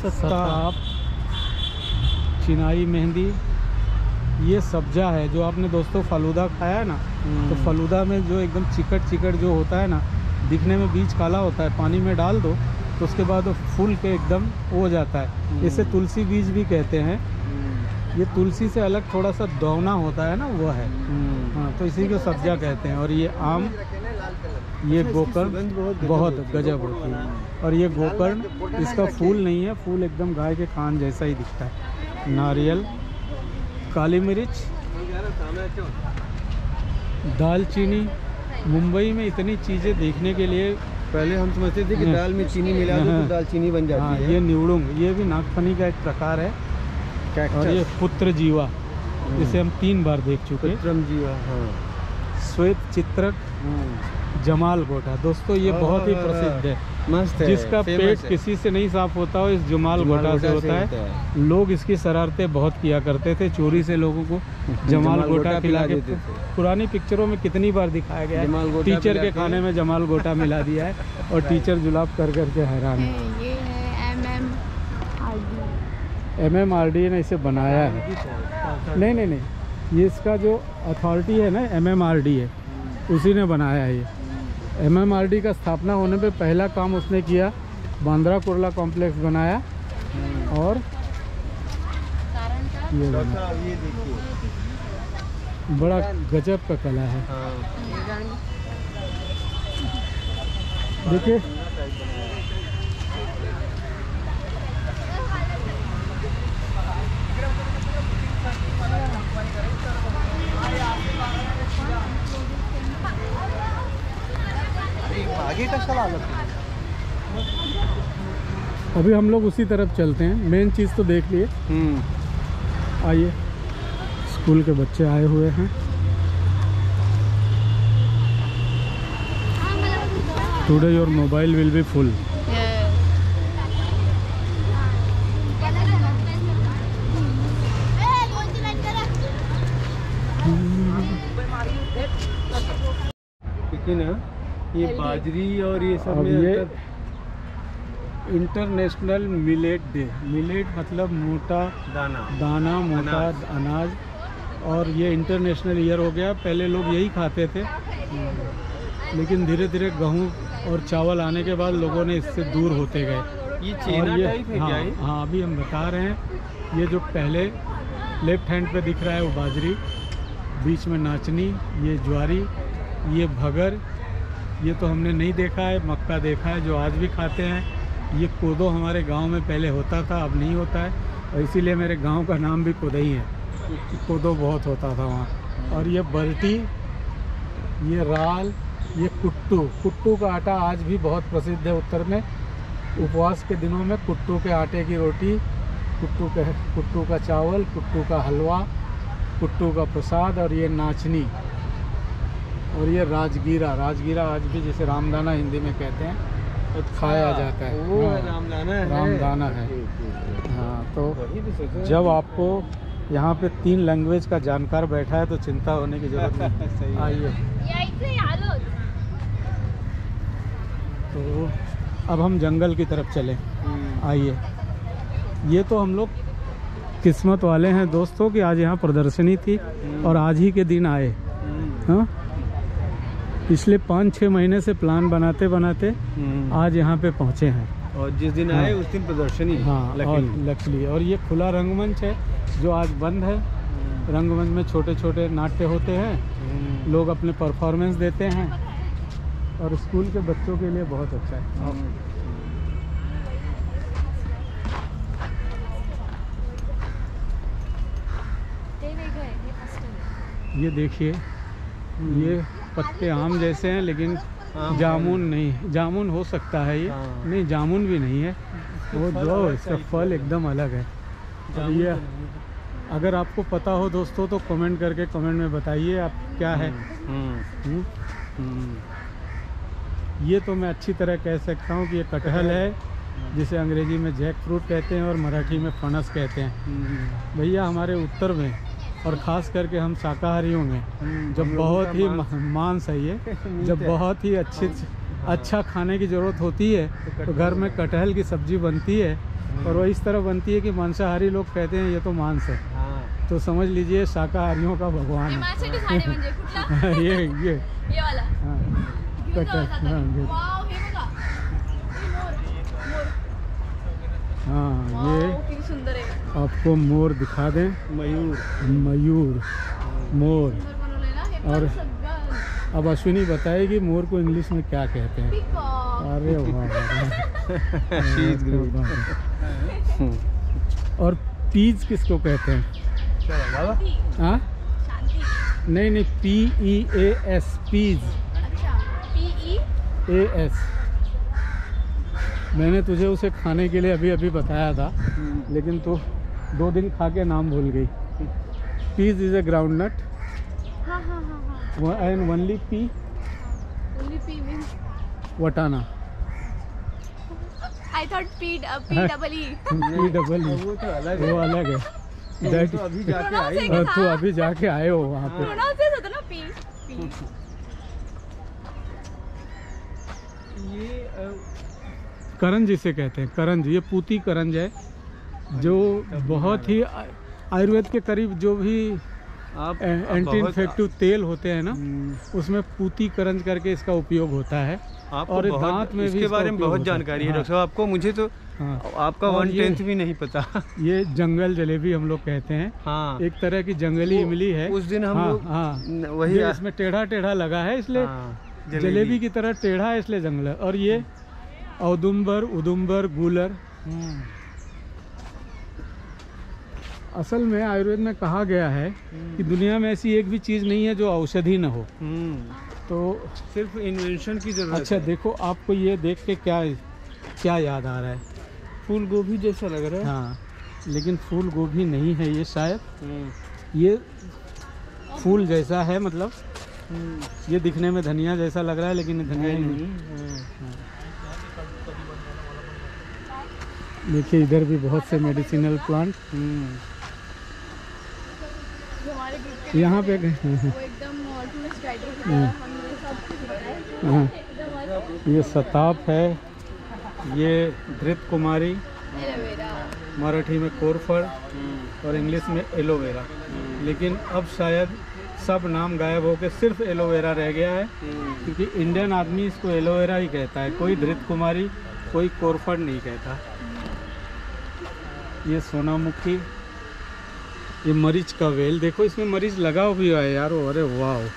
सताप, चिनाई मेहंदी। ये सब्जा है जो आपने दोस्तों फालूदा खाया है ना, तो फालूदा में जो एकदम चिकट चिकट जो होता है ना, दिखने में बीज काला होता है, पानी में डाल दो तो उसके बाद वो फूल के एकदम हो जाता है। इसे तुलसी बीज भी कहते हैं। ये तुलसी से अलग थोड़ा सा दौना होता है ना, वो है। हाँ, तो इसी को सब्जा कहते हैं। और ये आम, ये गोकर्ण बहुत गजब होती है। और ये गोकर्ण, इसका फूल नहीं है, फूल एकदम गाय के कान जैसा ही दिखता है। नारियल, काली मिर्च, दालचीनी। मुंबई में इतनी चीज़ें देखने के लिए। पहले हम समझते थे कि दाल में चीनी मिला दो तो दालचीनी बन हाँ, जाती है। ये निवड़ुंग, ये भी नागफनी का एक प्रकार है। और ये पुत्र जीवा, इसे हम 3 बार देख चुके। जीवा, हाँ। श्वेत चित्रक, जमाल गोटा। दोस्तों ये बहुत ही प्रसिद्ध है। मस्त है, जिसका फेमस पेट है। किसी से नहीं साफ होता हो, इस जमाल गोटा से होता है। लोग इसकी शरारतें बहुत किया करते थे, चोरी से लोगों को जमाल गोटा खिला के। पुरानी पिक्चरों में कितनी बार दिखाया गया है, टीचर के खाने में जमाल गोटा मिला दिया है और टीचर जुलाब कर करके हैरान है। ये है MMRD ने इसे बनाया है। नहीं, ये इसका जो अथॉरिटी है ना, MMRD है, उसी ने बनाया है। ये MMRD का स्थापना होने पे पहला काम उसने किया, बांद्रा कुर्ला कॉम्प्लेक्स बनाया। और ये बना, ये देखिए, बड़ा गजब का कला है। देखिए अभी हम लोग उसी तरफ चलते हैं, मेन चीज़ तो देख लिए। आइए, स्कूल के बच्चे आए हुए हैं। Today your mobile will be full. लेकिन ये बाजरी और ये सब अब में ये अंतर- इंटरनेशनल मिलेट डे। मिलेट मतलब मोटा दाना मोटा अनाज, और ये इंटरनेशनल ईयर हो गया। पहले लोग यही खाते थे, लेकिन धीरे धीरे गेहूँ और चावल आने के बाद लोगों ने इससे दूर होते गए। ये और चीना ये टाइप है हाँ, क्या ये? हाँ, अभी हम बता रहे हैं। ये जो पहले लेफ्ट हैंड पे दिख रहा है वो बाजरी, बीच में नाचनी, ये ज्वारी, ये भगर, ये तो हमने नहीं देखा है। मक्का देखा है जो आज भी खाते हैं। ये कोदो हमारे गांव में पहले होता था, अब नहीं होता है, और इसीलिए मेरे गांव का नाम भी कोदई है। कोदो बहुत होता था वहाँ। और ये बल्टी, ये राल, ये कुट्टू। कुट्टू का आटा आज भी बहुत प्रसिद्ध है उत्तर में। उपवास के दिनों में कुट्टू के आटे की रोटी, कुट्टू का चावल, कुट्टू का हलवा, कुट्टू का प्रसाद, और ये नाचनी, और ये राजगीरा। राजगीरा आज भी जैसे रामदाना हिंदी में कहते हैं, तो खाया जाता है। वो हाँ, रामदाना है। रामदाना है। हाँ, तो वही तो सोचा। जब आपको यहाँ पे 3 लैंग्वेज का जानकार बैठा है तो चिंता होने की जरूरत नहीं। सही है। आइए, तो अब हम जंगल की तरफ चले। आइए, ये तो हम लोग किस्मत वाले हैं दोस्तों कि आज यहाँ प्रदर्शनी थी और आज ही के दिन आए। हाँ, पिछले 5-6 महीने से प्लान बनाते बनाते आज यहाँ पे पहुँचे हैं। और जिस दिन आए उस दिन प्रदर्शनी। हाँ, और लकीली। और ये खुला रंगमंच है जो आज बंद है। रंगमंच में छोटे छोटे नाट्य होते हैं, लोग अपने परफॉर्मेंस देते हैं, और स्कूल के बच्चों के लिए बहुत अच्छा है। ये देखिए, ये पत्ते आम जैसे हैं, लेकिन जामुन नहीं। जामुन हो सकता है ये, नहीं जामुन भी नहीं है वो, जो इसका फल एकदम अलग है। और ये अगर आपको पता हो दोस्तों तो कमेंट करके कमेंट में बताइए आप क्या है। ये तो मैं अच्छी तरह कह सकता हूँ कि ये कटहल है, जिसे अंग्रेजी में जैक फ्रूट कहते हैं और मराठी में फणस कहते हैं। भैया हमारे उत्तर में, और ख़ास करके हम शाकाहारियों में, जब बहुत ही मांस है ये, जब बहुत ही अच्छा खाने की ज़रूरत होती है तो घर में कटहल की सब्ज़ी बनती है, और वो इस तरह बनती है कि मांसाहारी लोग कहते हैं ये तो मांस है। तो समझ लीजिए शाकाहारियों का भगवान है। ये वाला कटहल। हाँ, ये सुंदर है। आपको मोर दिखा दें। मयूर, मोर। और अब अश्विनी बताएगी मोर को इंग्लिश में क्या कहते हैं। अरे वाह। और पीज किसको कहते हैं? हाँ, नहीं, PEAS, पीज। AS। मैंने तुझे उसे खाने के लिए अभी बताया था, लेकिन तू 2 दिन खा के नाम भूल गई। Peas is a ground nut. And only pea वटाना। I thought P double E. वो तो अलग है। वो अलग है। तो अभी जाके आई। तू अभी जाके आए हो वहाँ पे। Pronounce होता ना P. ये करंज जिसे कहते हैं, करंज। ये पूती करंज है, जो बहुत ही आयुर्वेद के करीब जो भी एंटी इन्फेक्टिव तेल होते हैं ना, उसमें पूती करंज करके इसका उपयोग होता है। और दांत में भी इसके बारे में बहुत जानकारी है डॉक्टर साहब आपको। मुझे तो आपका 1/10 भी नहीं पता। ये जंगल जलेबी हम लोग कहते हैं। हाँ, एक तरह की जंगली इमली है। उस दिन हम लोग वही ये इसमें टेढ़ा लगा है, इसलिए जलेबी की तरह टेढ़ा है, इसलिए जंगल। और ये उदुम्बर, गूलर। असल में आयुर्वेद में कहा गया है कि दुनिया में ऐसी एक भी चीज़ नहीं है जो औषधि न हो। तो सिर्फ इन्वेंशन की जरूरत अच्छा है। देखो, आपको ये देख के क्या क्या याद आ रहा है? फूल गोभी जैसा लग रहा है। हाँ, लेकिन फूल गोभी नहीं है ये शायद, हम्म। ये फूल जैसा है, मतलब ये दिखने में धनिया जैसा लग रहा है लेकिन ये धनिया ही नहीं। देखिए इधर भी बहुत से मेडिसिनल प्लांट। जो हमारे ग्रुप के यहाँ पे वो एकदम टूरिस्ट गाइडर की तरह हमने सब कुछ बताया। हाँ, ये सताप है, ये धृत कुमारी, एलोवेरा, मराठी में कोरफड़ और इंग्लिश में एलोवेरा। लेकिन अब शायद सब नाम गायब होकर सिर्फ एलोवेरा रह गया है, क्योंकि इंडियन आदमी इसको एलोवेरा ही कहता है, कोई धृत कुमारी, कोई कोरफड़ नहीं कहता। ये सोनामुखी, ये मरीच का वेल, देखो इसमें मरीच लगा हुआ है यार। अरे वाह,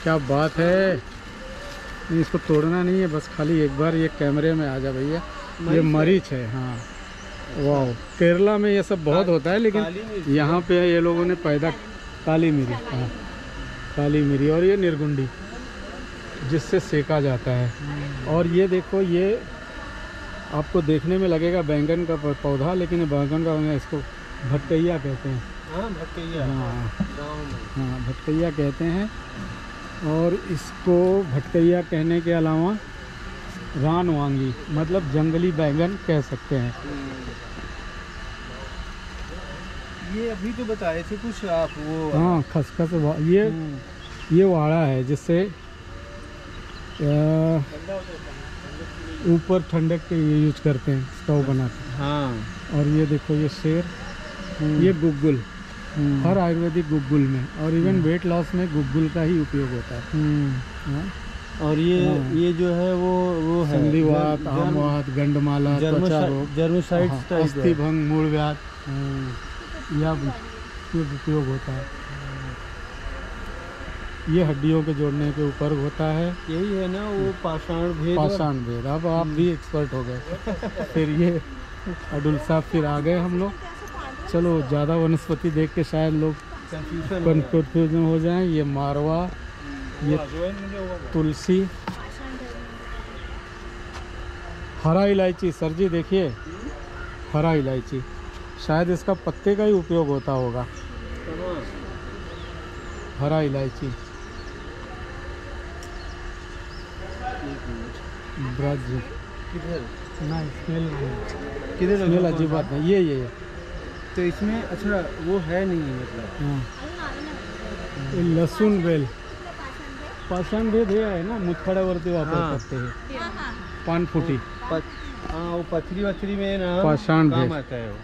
क्या बात है। नहीं, इसको तोड़ना नहीं है, बस खाली एक बार ये कैमरे में आ जा भैया। ये मरीच है, हाँ। वाह, केरला में ये सब बहुत होता है, लेकिन यहाँ पे ये लोगों ने पैदा। काली मिरी, हाँ, काली मिरी। और ये निर्गुंडी, जिससे सेका जाता है। और ये देखो, ये आपको देखने में लगेगा बैंगन का पौधा, लेकिन ये बैंगन का, इसको भटकैया कहते हैं। हाँ, भटकैया। हाँ गाँव में। हाँ, भटकैया कहते हैं। और इसको भटकैया कहने के अलावा रान वांगी, मतलब जंगली बैंगन कह सकते हैं। ये अभी तो बताए थे कुछ आप, वो हाँ, खसखस, ये वाड़ा है, जिससे ऊपर ठंडक के लिए यूज करते हैं, स्टोव बनाते हैं। हाँ। और ये देखो, ये शेर, ये गुग्गुल, हर आयुर्वेदिक गुग्गुल में, और इवन वेट लॉस में गुग्गुल का ही उपयोग होता है। हाँ? और ये जो है वो है संधिवात, आमवात, गंडमाला, त्वचा रोग, जर्मोसाइड्स टाइप, अस्थिभंग, मूलव्याध, या उपयोग होता है। ये हड्डियों के जोड़ने के ऊपर होता है। यही है ना वो पाषाण भेद। पाषाण भेद, अब आप भी एक्सपर्ट हो गए। फिर ये अडुल साहब, फिर आ गए हम लोग। चलो, ज़्यादा वनस्पति देख के शायद लोग कन्फ्यूजन हो जाएं। ये मारवा, ये तुलसी, हरा इलायची। सर जी देखिए, हरा इलायची, शायद इसका पत्ते का ही उपयोग होता होगा। हरा इलायची, ब्रज, किधर नहीं स्मेल नहीं, किधर स्मेल अजीब बात नहीं। ये तो इसमें अच्छा वो है नहीं, मतलब हाँ। ये लहसुन बेल, पाषाण भेद है ना, मुतखड्यावरती वापर करते हैं। पान फुटी, हाँ, वो पथरी वथरी में ना पाषाण काम भेद आता है वो।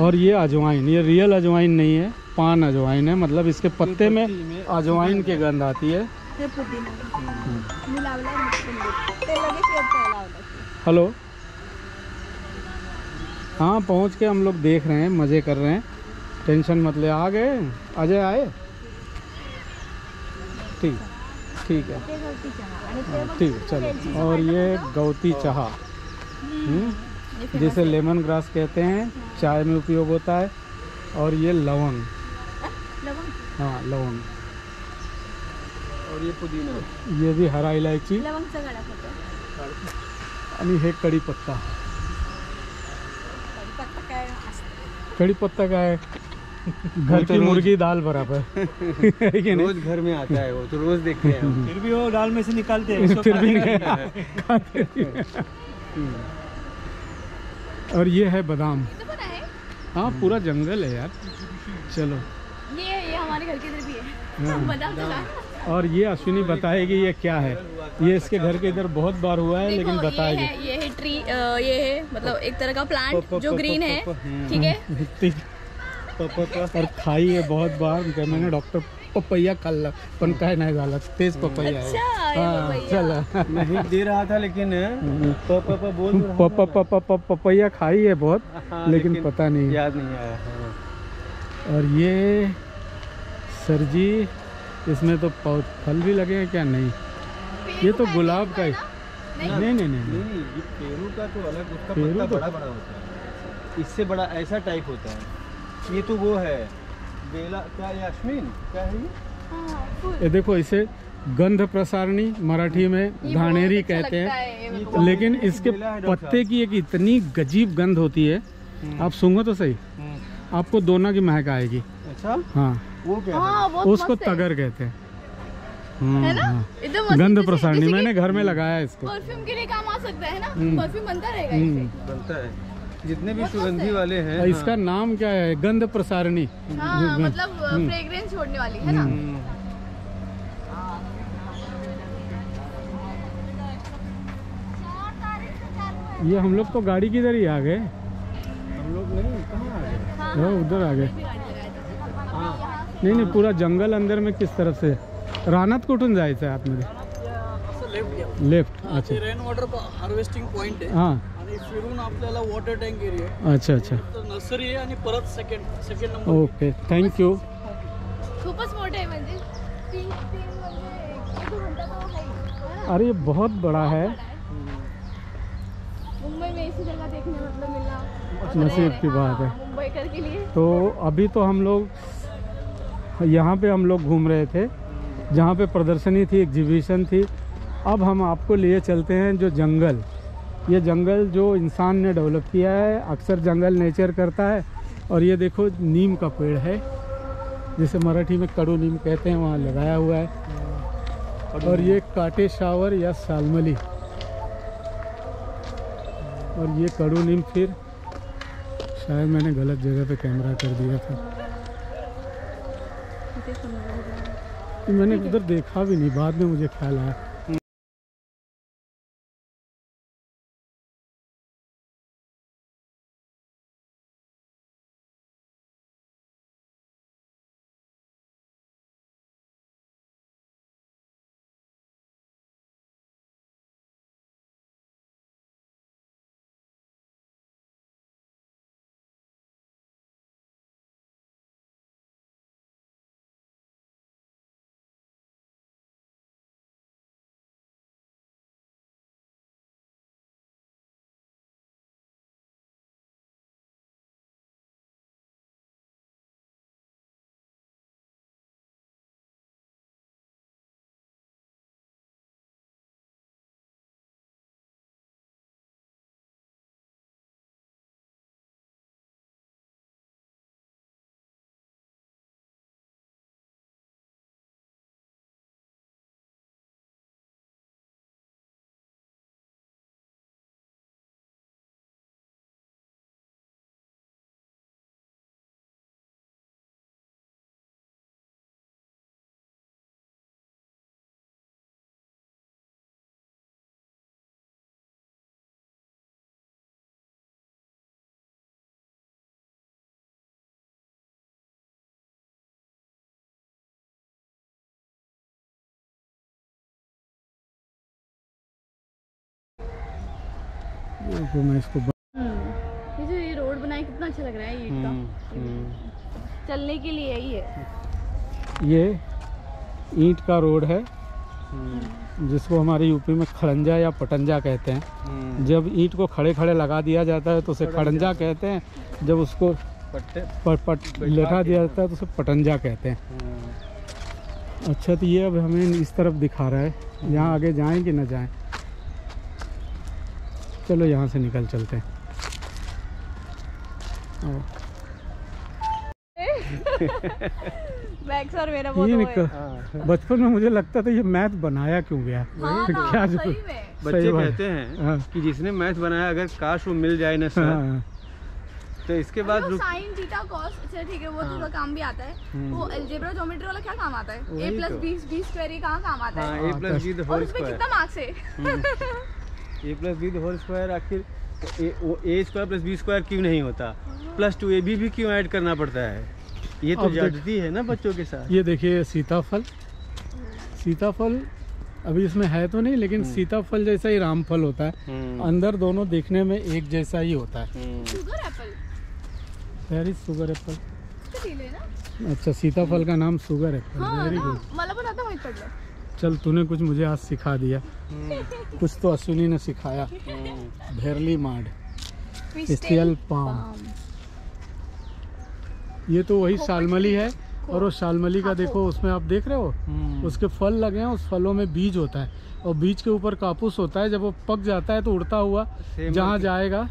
और ये अजवाइन, ये रियल अजवाइन नहीं है, पान अजवाइन है, मतलब इसके पत्ते में अजवाइन की गंध आती है। हेलो, हाँ, पहुँच के हम लोग देख रहे हैं, मज़े कर रहे हैं, टेंशन मत ले। आ गए, अजय आए, ठीक है, ठीक है, चलो। और ये गौती चाह, जिसे लेमन ग्रास कहते हैं, चाय में उपयोग होता है। और ये लवंग, हाँ, लवंग। और ये पुदीना, ये भी हरा इलायची, आणि हे कड़ी पत्ता। कड़ी पत्ता का है घर की मुर्गी दाल बराबर है कि नहीं? रोज घर में आता है वो, तो रोज देखते हैं हम। फिर भी वो दाल में से निकालते हैं, फिर भी खाते हैं। और ये है बादाम। तो पता है, हाँ, पूरा जंगल है यार। चलो, ये हमारे घर के इधर भी है। हाँ। बादाम तो है। और ये अश्विनी बताएगी ये क्या है। ये इसके घर के इधर बहुत बार हुआ है, लेकिन बताएगी। ये है ट्री, ये है मतलब एक तरह का प्लांट जो ग्रीन है, ठीक है। और खाई है बहुत बार, मैंने डॉक्टर पपैया खाल्ला, पण काय नाही झालं, तेच पपैया आहे। अच्छा, ये हाँ, पपैया। चला। नहीं दे रहा था, लेकिन बोल पपैया खाई है बहुत, हाँ, लेकिन पता नहीं। याद नहीं आया। हाँ। और ये सर जी, इसमें तो फल भी लगे हैं क्या? नहीं, ये तो गुलाब का ही। नहीं, ये पेरू का तो अलग, उसका पेरू पत्ता तो- बड़ा बड़ा होता है, इससे बड़ा ऐसा टाइप होता है। ये तो वो है बेला, क्या यास्मीन, क्या है ये? ये देखो, इसे गंध प्रसारणी, मराठी में घानेरी कहते हैं, लेकिन इसके पत्ते की एक इतनी गजीब गंध होती है, आप सूंघो तो सही, आपको दोना की महक आएगी। अच्छा, हाँ, वो क्या है? उसको तगर कहते हैं। है ना? एकदम मस्त, गंध जैसे- प्रसारणी जैसे कि मैंने घर में लगाया है इसको। परफ्यूम के लिए काम आ सकता है ना, परफ्यूम बनता रहेगा इससे। बनता है, जितने भी सुगंधी वाले हैं। इसका नाम क्या है? गंध प्रसारणी। हाँ, मतलब फ्रेग्रेंस छोड़ने वाली है ना। ये हम लोग तो गाड़ी किधर ही आ गए, हम लोग नहीं, कहाँ आ गए? वो उधर आ गए। गाड़ी लगाया था। नहीं नहीं, पूरा जंगल अंदर में किस तरफ से? रानात कुठून जायचं आहे आतमध्ये? लेफ्ट। अच्छा, रेन वॉटर हार्वेस्टिंग पॉइंट आहे हां, आणि फिरून आपल्याला वॉटर टँक एरिया आहे, अच्छा अच्छा, तर नर्सरी आहे आणि परत सेकंड नंबर. Okay, thank you. खूपच मोठे आहे म्हणजे 3 म्हणजे 1 घंटा तो है ही, है ना? अरे ये बहुत बड़ा है, मुंबई में ऐसी जगह देखने मतलब मिलना बहुत नसीब rare की बात है। मुंबईकर के लिए। तो अभी तो हम लोग यहाँ पे हम लोग घूम रहे थे, जहाँ पे प्रदर्शनी थी, एग्जीबिशन थी। अब हम आपको लिए चलते हैं जो जंगल, ये जंगल जो इंसान ने डेवलप किया है। अक्सर जंगल नेचर करता है। और ये देखो नीम का पेड़ है, जिसे मराठी में कड़ू नीम कहते हैं, वहाँ लगाया हुआ है। और ये काटे शावर या सालमली, और ये कड़ू नीम। फिर शायद मैंने गलत जगह पे कैमरा कर दिया था, मैंने उधर देखा भी नहीं, बाद में मुझे ख्याल आया। तो मैं इसको ये जो ये रोड बनाया कितना अच्छा लग रहा है, ईंट का चलने के लिए यही है। ये ईंट का रोड है, जिसको हमारे यूपी में खड़ंजा या पटंजा कहते हैं। जब ईंट को खड़े खड़े लगा दिया जाता है तो उसे खड़ंजा कहते हैं, जब उसको लेटा दिया जाता है तो उसे पटंजा कहते हैं। अच्छा, तो ये अब हमें इस तरफ दिखा रहा है, यहाँ आगे जाएं कि न जाएं? चलो यहाँ से निकल चलते हैं। बैग्स और मेरा बहुत ये वो है। निकल, बचपन में मुझे लगता था ये मैथ बनाया क्यों गया, हाँ ना, क्या सही जरूरत? में। बच्चे सही बात। कहते हैं हाँ। कि जिसने मैथ बनाया अगर काश वो मिल जाए ना सर, हाँ, तो इसके बाद रुक। साइन थीटा कॉस, अच्छा ठीक है, वो थोड़ा काम भी आता है। वो अलजेब्रा ज्योमेट्री वाला क्या काम आता है? वही a प्लस तो। b स्क्वायर ही कहाँ काम आता हाँ, है? a प्लस बी द और होल उसमें स्क्वायर, कितना मार्क्स है? a plus b the whole square, आखिर वो a square plus b square क्यों नहीं होता? प्लस 2ab भी क्यों ऐड करना पड़ता है? ये तो अब देख- जादती है ना बच्चों के साथ। ये देखिए सीताफल, सीताफल अभी इसमें है तो नहीं, लेकिन सीताफल जैसा ही रामफल होता है। अंदर दोनों देखने में एक जैसा ही होता है। Sugar Apple very sugar Apple. दिले ना? अच्छा, सीताफल का नाम शुगर एप्पल, हाँ वेरी ना, गुड। मला पण आता माहित पडलं। चल, तूने कुछ मुझे आज सिखा दिया, कुछ तो अश्विनी ने सिखाया। भेरली माड, स्टियल पाम, ये तो वही सालमली है और वो शालमली का देखो, उसमें आप देख रहे हो उसके फल लगे हैं, उस फलों में बीज होता है और बीज के ऊपर कापूस होता है। जब वो पक जाता है तो उड़ता हुआ जहाँ जाएगा,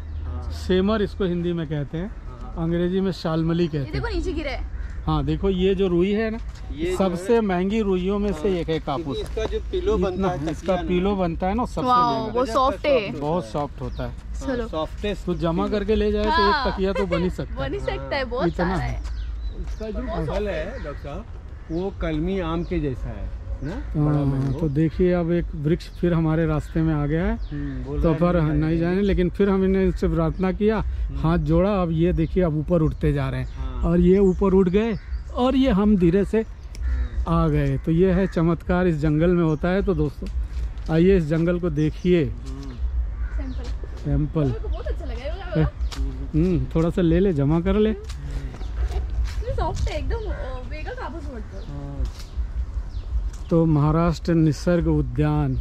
सेमर इसको हिंदी में कहते हैं, अंग्रेजी में शालमली कहते हैं। देखो नीचे गिरे। हाँ देखो, ये जो रुई है ना, ये सबसे महंगी रुइयों में से एक है कापूस। इसका जो पिलो बनता है, इसका पिलो बनता है ना, सबसे महंगा, वो सॉफ्ट है, बहुत सॉफ्ट होता है। चलो सॉफ्टेस्ट। तो जमा करके ले जाए तो एक तकिया तो बन ही सकता है। बन ही सकता है, बहुत इतना सारा है। इसका जो फल है डॉक्टर साहब, वो कलमी आम के जैसा है ना, बड़ा हाँ, मैंगो। तो देखिए अब एक वृक्ष फिर हमारे रास्ते में आ गया है। बोल तो रहा है पर नहीं जाने, लेकिन फिर हमने इनसे प्रार्थना किया, हाथ जोड़ा। अब ये देखिए अब ऊपर उठते जा रहे हैं, हाँ। और ये ऊपर उठ गए और ये हम धीरे से आ गए। तो ये है चमत्कार इस जंगल में होता है। तो दोस्तों आइए इस जंगल को देखिए। सैंपल बहुत अच्छा लगा ये, थोड़ा सा ले ले, जमा कर ले। सॉफ्ट है एकदम, वेगा कापूस बोलते हैं। तो महाराष्ट्र निसर्ग उद्यान,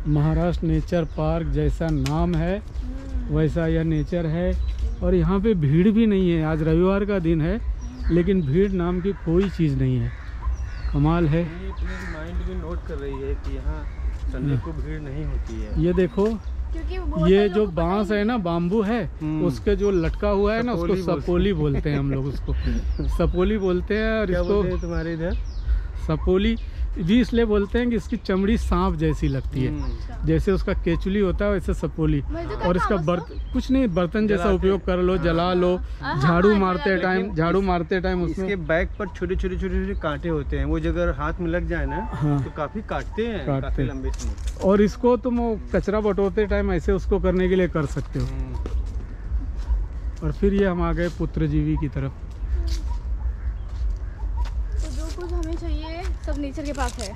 महाराष्ट्र नेचर पार्क जैसा नाम है वैसा यह नेचर है। और यहाँ पे भीड़ भी नहीं है। आज रविवार का दिन है लेकिन भीड़ नाम की कोई चीज़ नहीं है। कमाल है। ये अपने माइंड में नोट कर रही है कि यहाँ संडे को भीड़ नहीं होती है। ये देखो, क्योंकि बहुत ये सारे जो लोगों को पता बांस ही है ना, बाम्बू है, उसके जो लटका हुआ है ना, उसको सपोली बोलते हैं हम लोग। उसको सपोली बोलते हैं। और क्या इसको बोलते हैं तुम्हारे इधर? सपोली भी इसलिए बोलते हैं कि इसकी चमड़ी सांप जैसी लगती है। जैसे उसका केचुली होता है वैसे सपोली। और इसका कुछ नहीं, बर्तन जैसा उपयोग कर लो, जला लो, झाड़ू मारते टाइम उसमें इसके बैक पर छोटे छोटे छोटे छोटे कांटे होते हैं। वो जब अगर हाथ में लग जाए ना, हाँ। तो काफी काटते हैं, काटते काफी हैं। लंबे समय। और इसको तुम कचरा बटोरते टाइम ऐसे उसको करने के लिए कर सकते हो। और फिर ये हम आ गए पुत्रजीवी की तरफ। तो जो कुछ हमें चाहिए सब नेचर के पास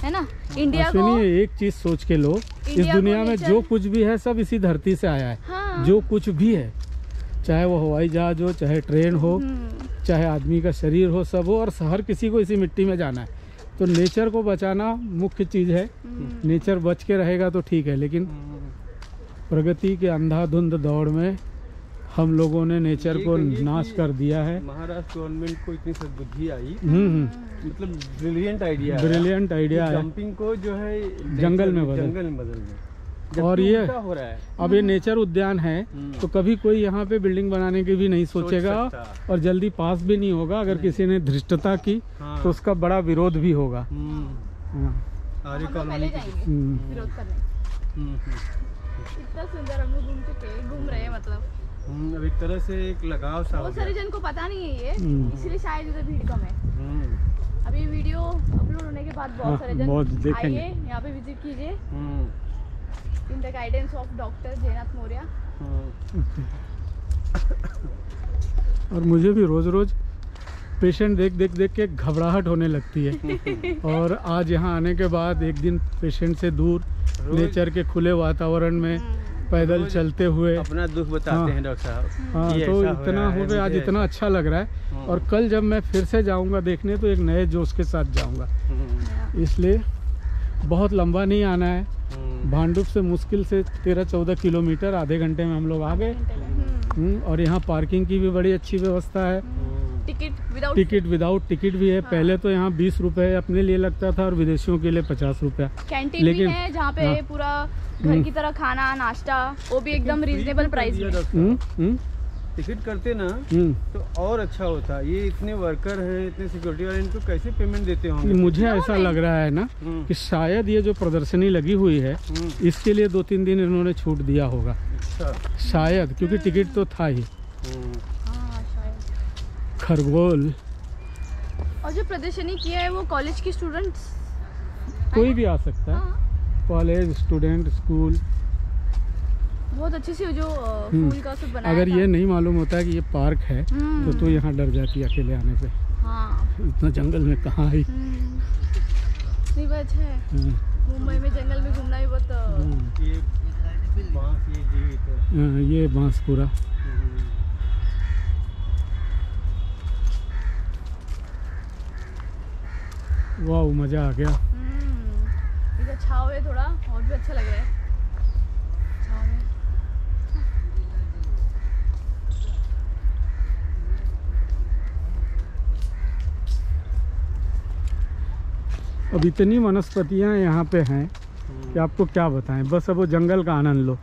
है ना। इंडिया को सुनिए, एक चीज सोच के लो, इस इंडिया को दुनिया में नेचर- जो कुछ भी है सब इसी धरती से आया है। हाँ। जो कुछ भी है, चाहे वो हवाई जहाज हो, चाहे ट्रेन हो, चाहे आदमी का शरीर हो, सब हो, और हर किसी को इसी मिट्टी में जाना है। तो नेचर को बचाना मुख्य चीज़ है। नेचर बच के रहेगा तो ठीक है, लेकिन प्रगति के अंधाधुंध दौड़ में हम लोगों ने नेचर को नाश कर दिया है। महाराष्ट्र गवर्नमेंट को इतनी सद्बुद्धि आई, हम्म, मतलब ब्रिलियंट आइडिया ब्रिलियंट आइडिया है। जंपिंग को जो है जंगल में बदलना। और ये हो रहा है। अब ये नेचर उद्यान है तो कभी कोई यहाँ पे बिल्डिंग बनाने की भी नहीं सोचेगा, सकता। और जल्दी पास भी नहीं होगा। अगर किसी ने धृष्टता की हाँ। तो उसका बड़ा विरोध भी होगा। हाँ। आर्य हम लोग कॉलोनी पहले की- जाएंगे विरोध करने। इतना सुंदर हम लोग घूम रहे हैं, मतलब अब एक तरह से एक लगाव सा हो बहुत सारे गया। जन को पता नहीं है ये, इसलिए शायद इधर भीड़ कम है। अभी वीडियो अपलोड होने के बाद बहुत सारे बहुत जन देखेंगे। आइए, यहाँ पे विजिट कीजिए in the guidance of doctor Jaynath Maurya. और मुझे भी रोज रोज पेशेंट देख के घबराहट होने लगती है। और आज यहाँ आने के बाद एक दिन पेशेंट से दूर, नेचर के खुले वातावरण में पैदल चलते हुए, अपना दुख बताते हाँ। हैं डॉक्टर साहब। हाँ, ये तो ऐसा हो इतना रहा है, हो गया आज, मुझे इतना अच्छा लग रहा है। और कल जब मैं फिर से जाऊंगा देखने तो एक नए जोश के साथ जाऊंगा। इसलिए बहुत लंबा नहीं आना है। भांडुप से मुश्किल से 13-14 किलोमीटर आधे घंटे में हम लोग आ गए। और यहाँ पार्किंग की भी बड़ी अच्छी व्यवस्था है। टिकट विदाउट टिकट भी है। पहले तो यहाँ 20 रुपये अपने लिए लगता था और विदेशियों के लिए 50 रुपया। कैंटीन लेकिन- भी है जहाँ पे हाँ। पूरा घर की तरह खाना नाश्ता, वो भी एकदम रीजनेबल प्राइस में। टिकट करते ना हम्म। तो और अच्छा होता। ये इतने वर्कर हैं, इतने सिक्योरिटी वाले, इनको कैसे पेमेंट देते होंगे? मुझे ऐसा लग रहा है ना कि शायद ये जो प्रदर्शनी लगी हुई है इसके लिए 2-3 दिन इन्होंने छूट दिया होगा अच्छा। शायद, क्योंकि टिकट तो था ही। हाँ, शायद। खरगोल और जो प्रदर्शनी किया है वो कॉलेज के स्टूडेंट्स, कोई भी आ सकता है, कॉलेज स्टूडेंट, स्कूल। बहुत अच्छे से जो फूल का सब बनाया अगर था। ये नहीं मालूम होता कि ये पार्क है तो तू यहाँ डर जाती अकेले आने पे। हाँ। इतना जंगल में कहाँ आई। नहीं, वो अच्छा है। मुंबई में जंगल में घूमना भी बहुत ये बांस, ये जीवित है। ये बांसपुरा। वाह, मज़ा आ गया। इधर छाव है थोड़ा, और भी अच्छा लग रहा है छाव में। अब इतनी वनस्पतियाँ यहाँ पे हैं कि आपको क्या बताएं। बस अब वो जंगल का आनंद लो।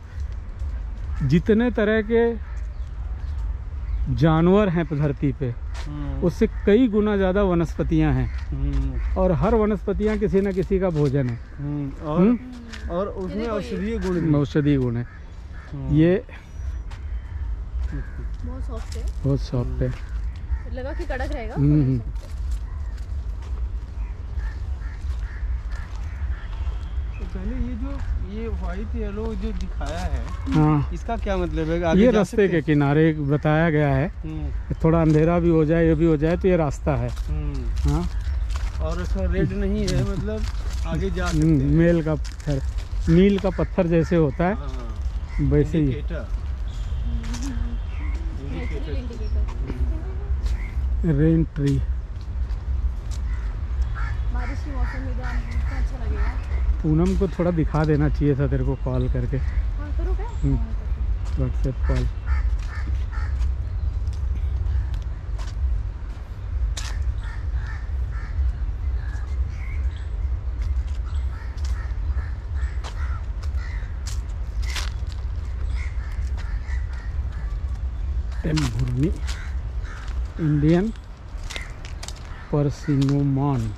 जितने तरह के जानवर हैं धरती पे, उससे कई गुना ज़्यादा वनस्पतियाँ हैं और हर वनस्पतियाँ किसी न किसी का भोजन है। और उसमें औषधीय गुण भी। औषधीय गुण है। ये बहुत सॉफ्ट है, बहुत सॉफ्ट है। लगा कि कड़क रहेगा। तो पहले ये व्हाइट येलो जो दिखाया है, हाँ, इसका क्या मतलब है? आगे ये जा रास्ते सकते के हैं? किनारे बताया गया है। थोड़ा अंधेरा भी हो जाए, ये भी हो जाए, तो ये रास्ता है। हाँ, और ऐसा रेड नहीं है, मतलब आगे जा सकते हैं। मेल का पत्थर, मील का पत्थर जैसे होता है, हाँ, वैसे ही। इंडिकेटर। Rain tree. बारिश के मौसम में तो अच्छा लगेगा। पूनम को थोड़ा दिखा देना चाहिए था तेरे को कॉल करके, हाँ करो क्या? WhatsApp call. टेम्बुर्नी इंडियन पर्सिनोमॉन।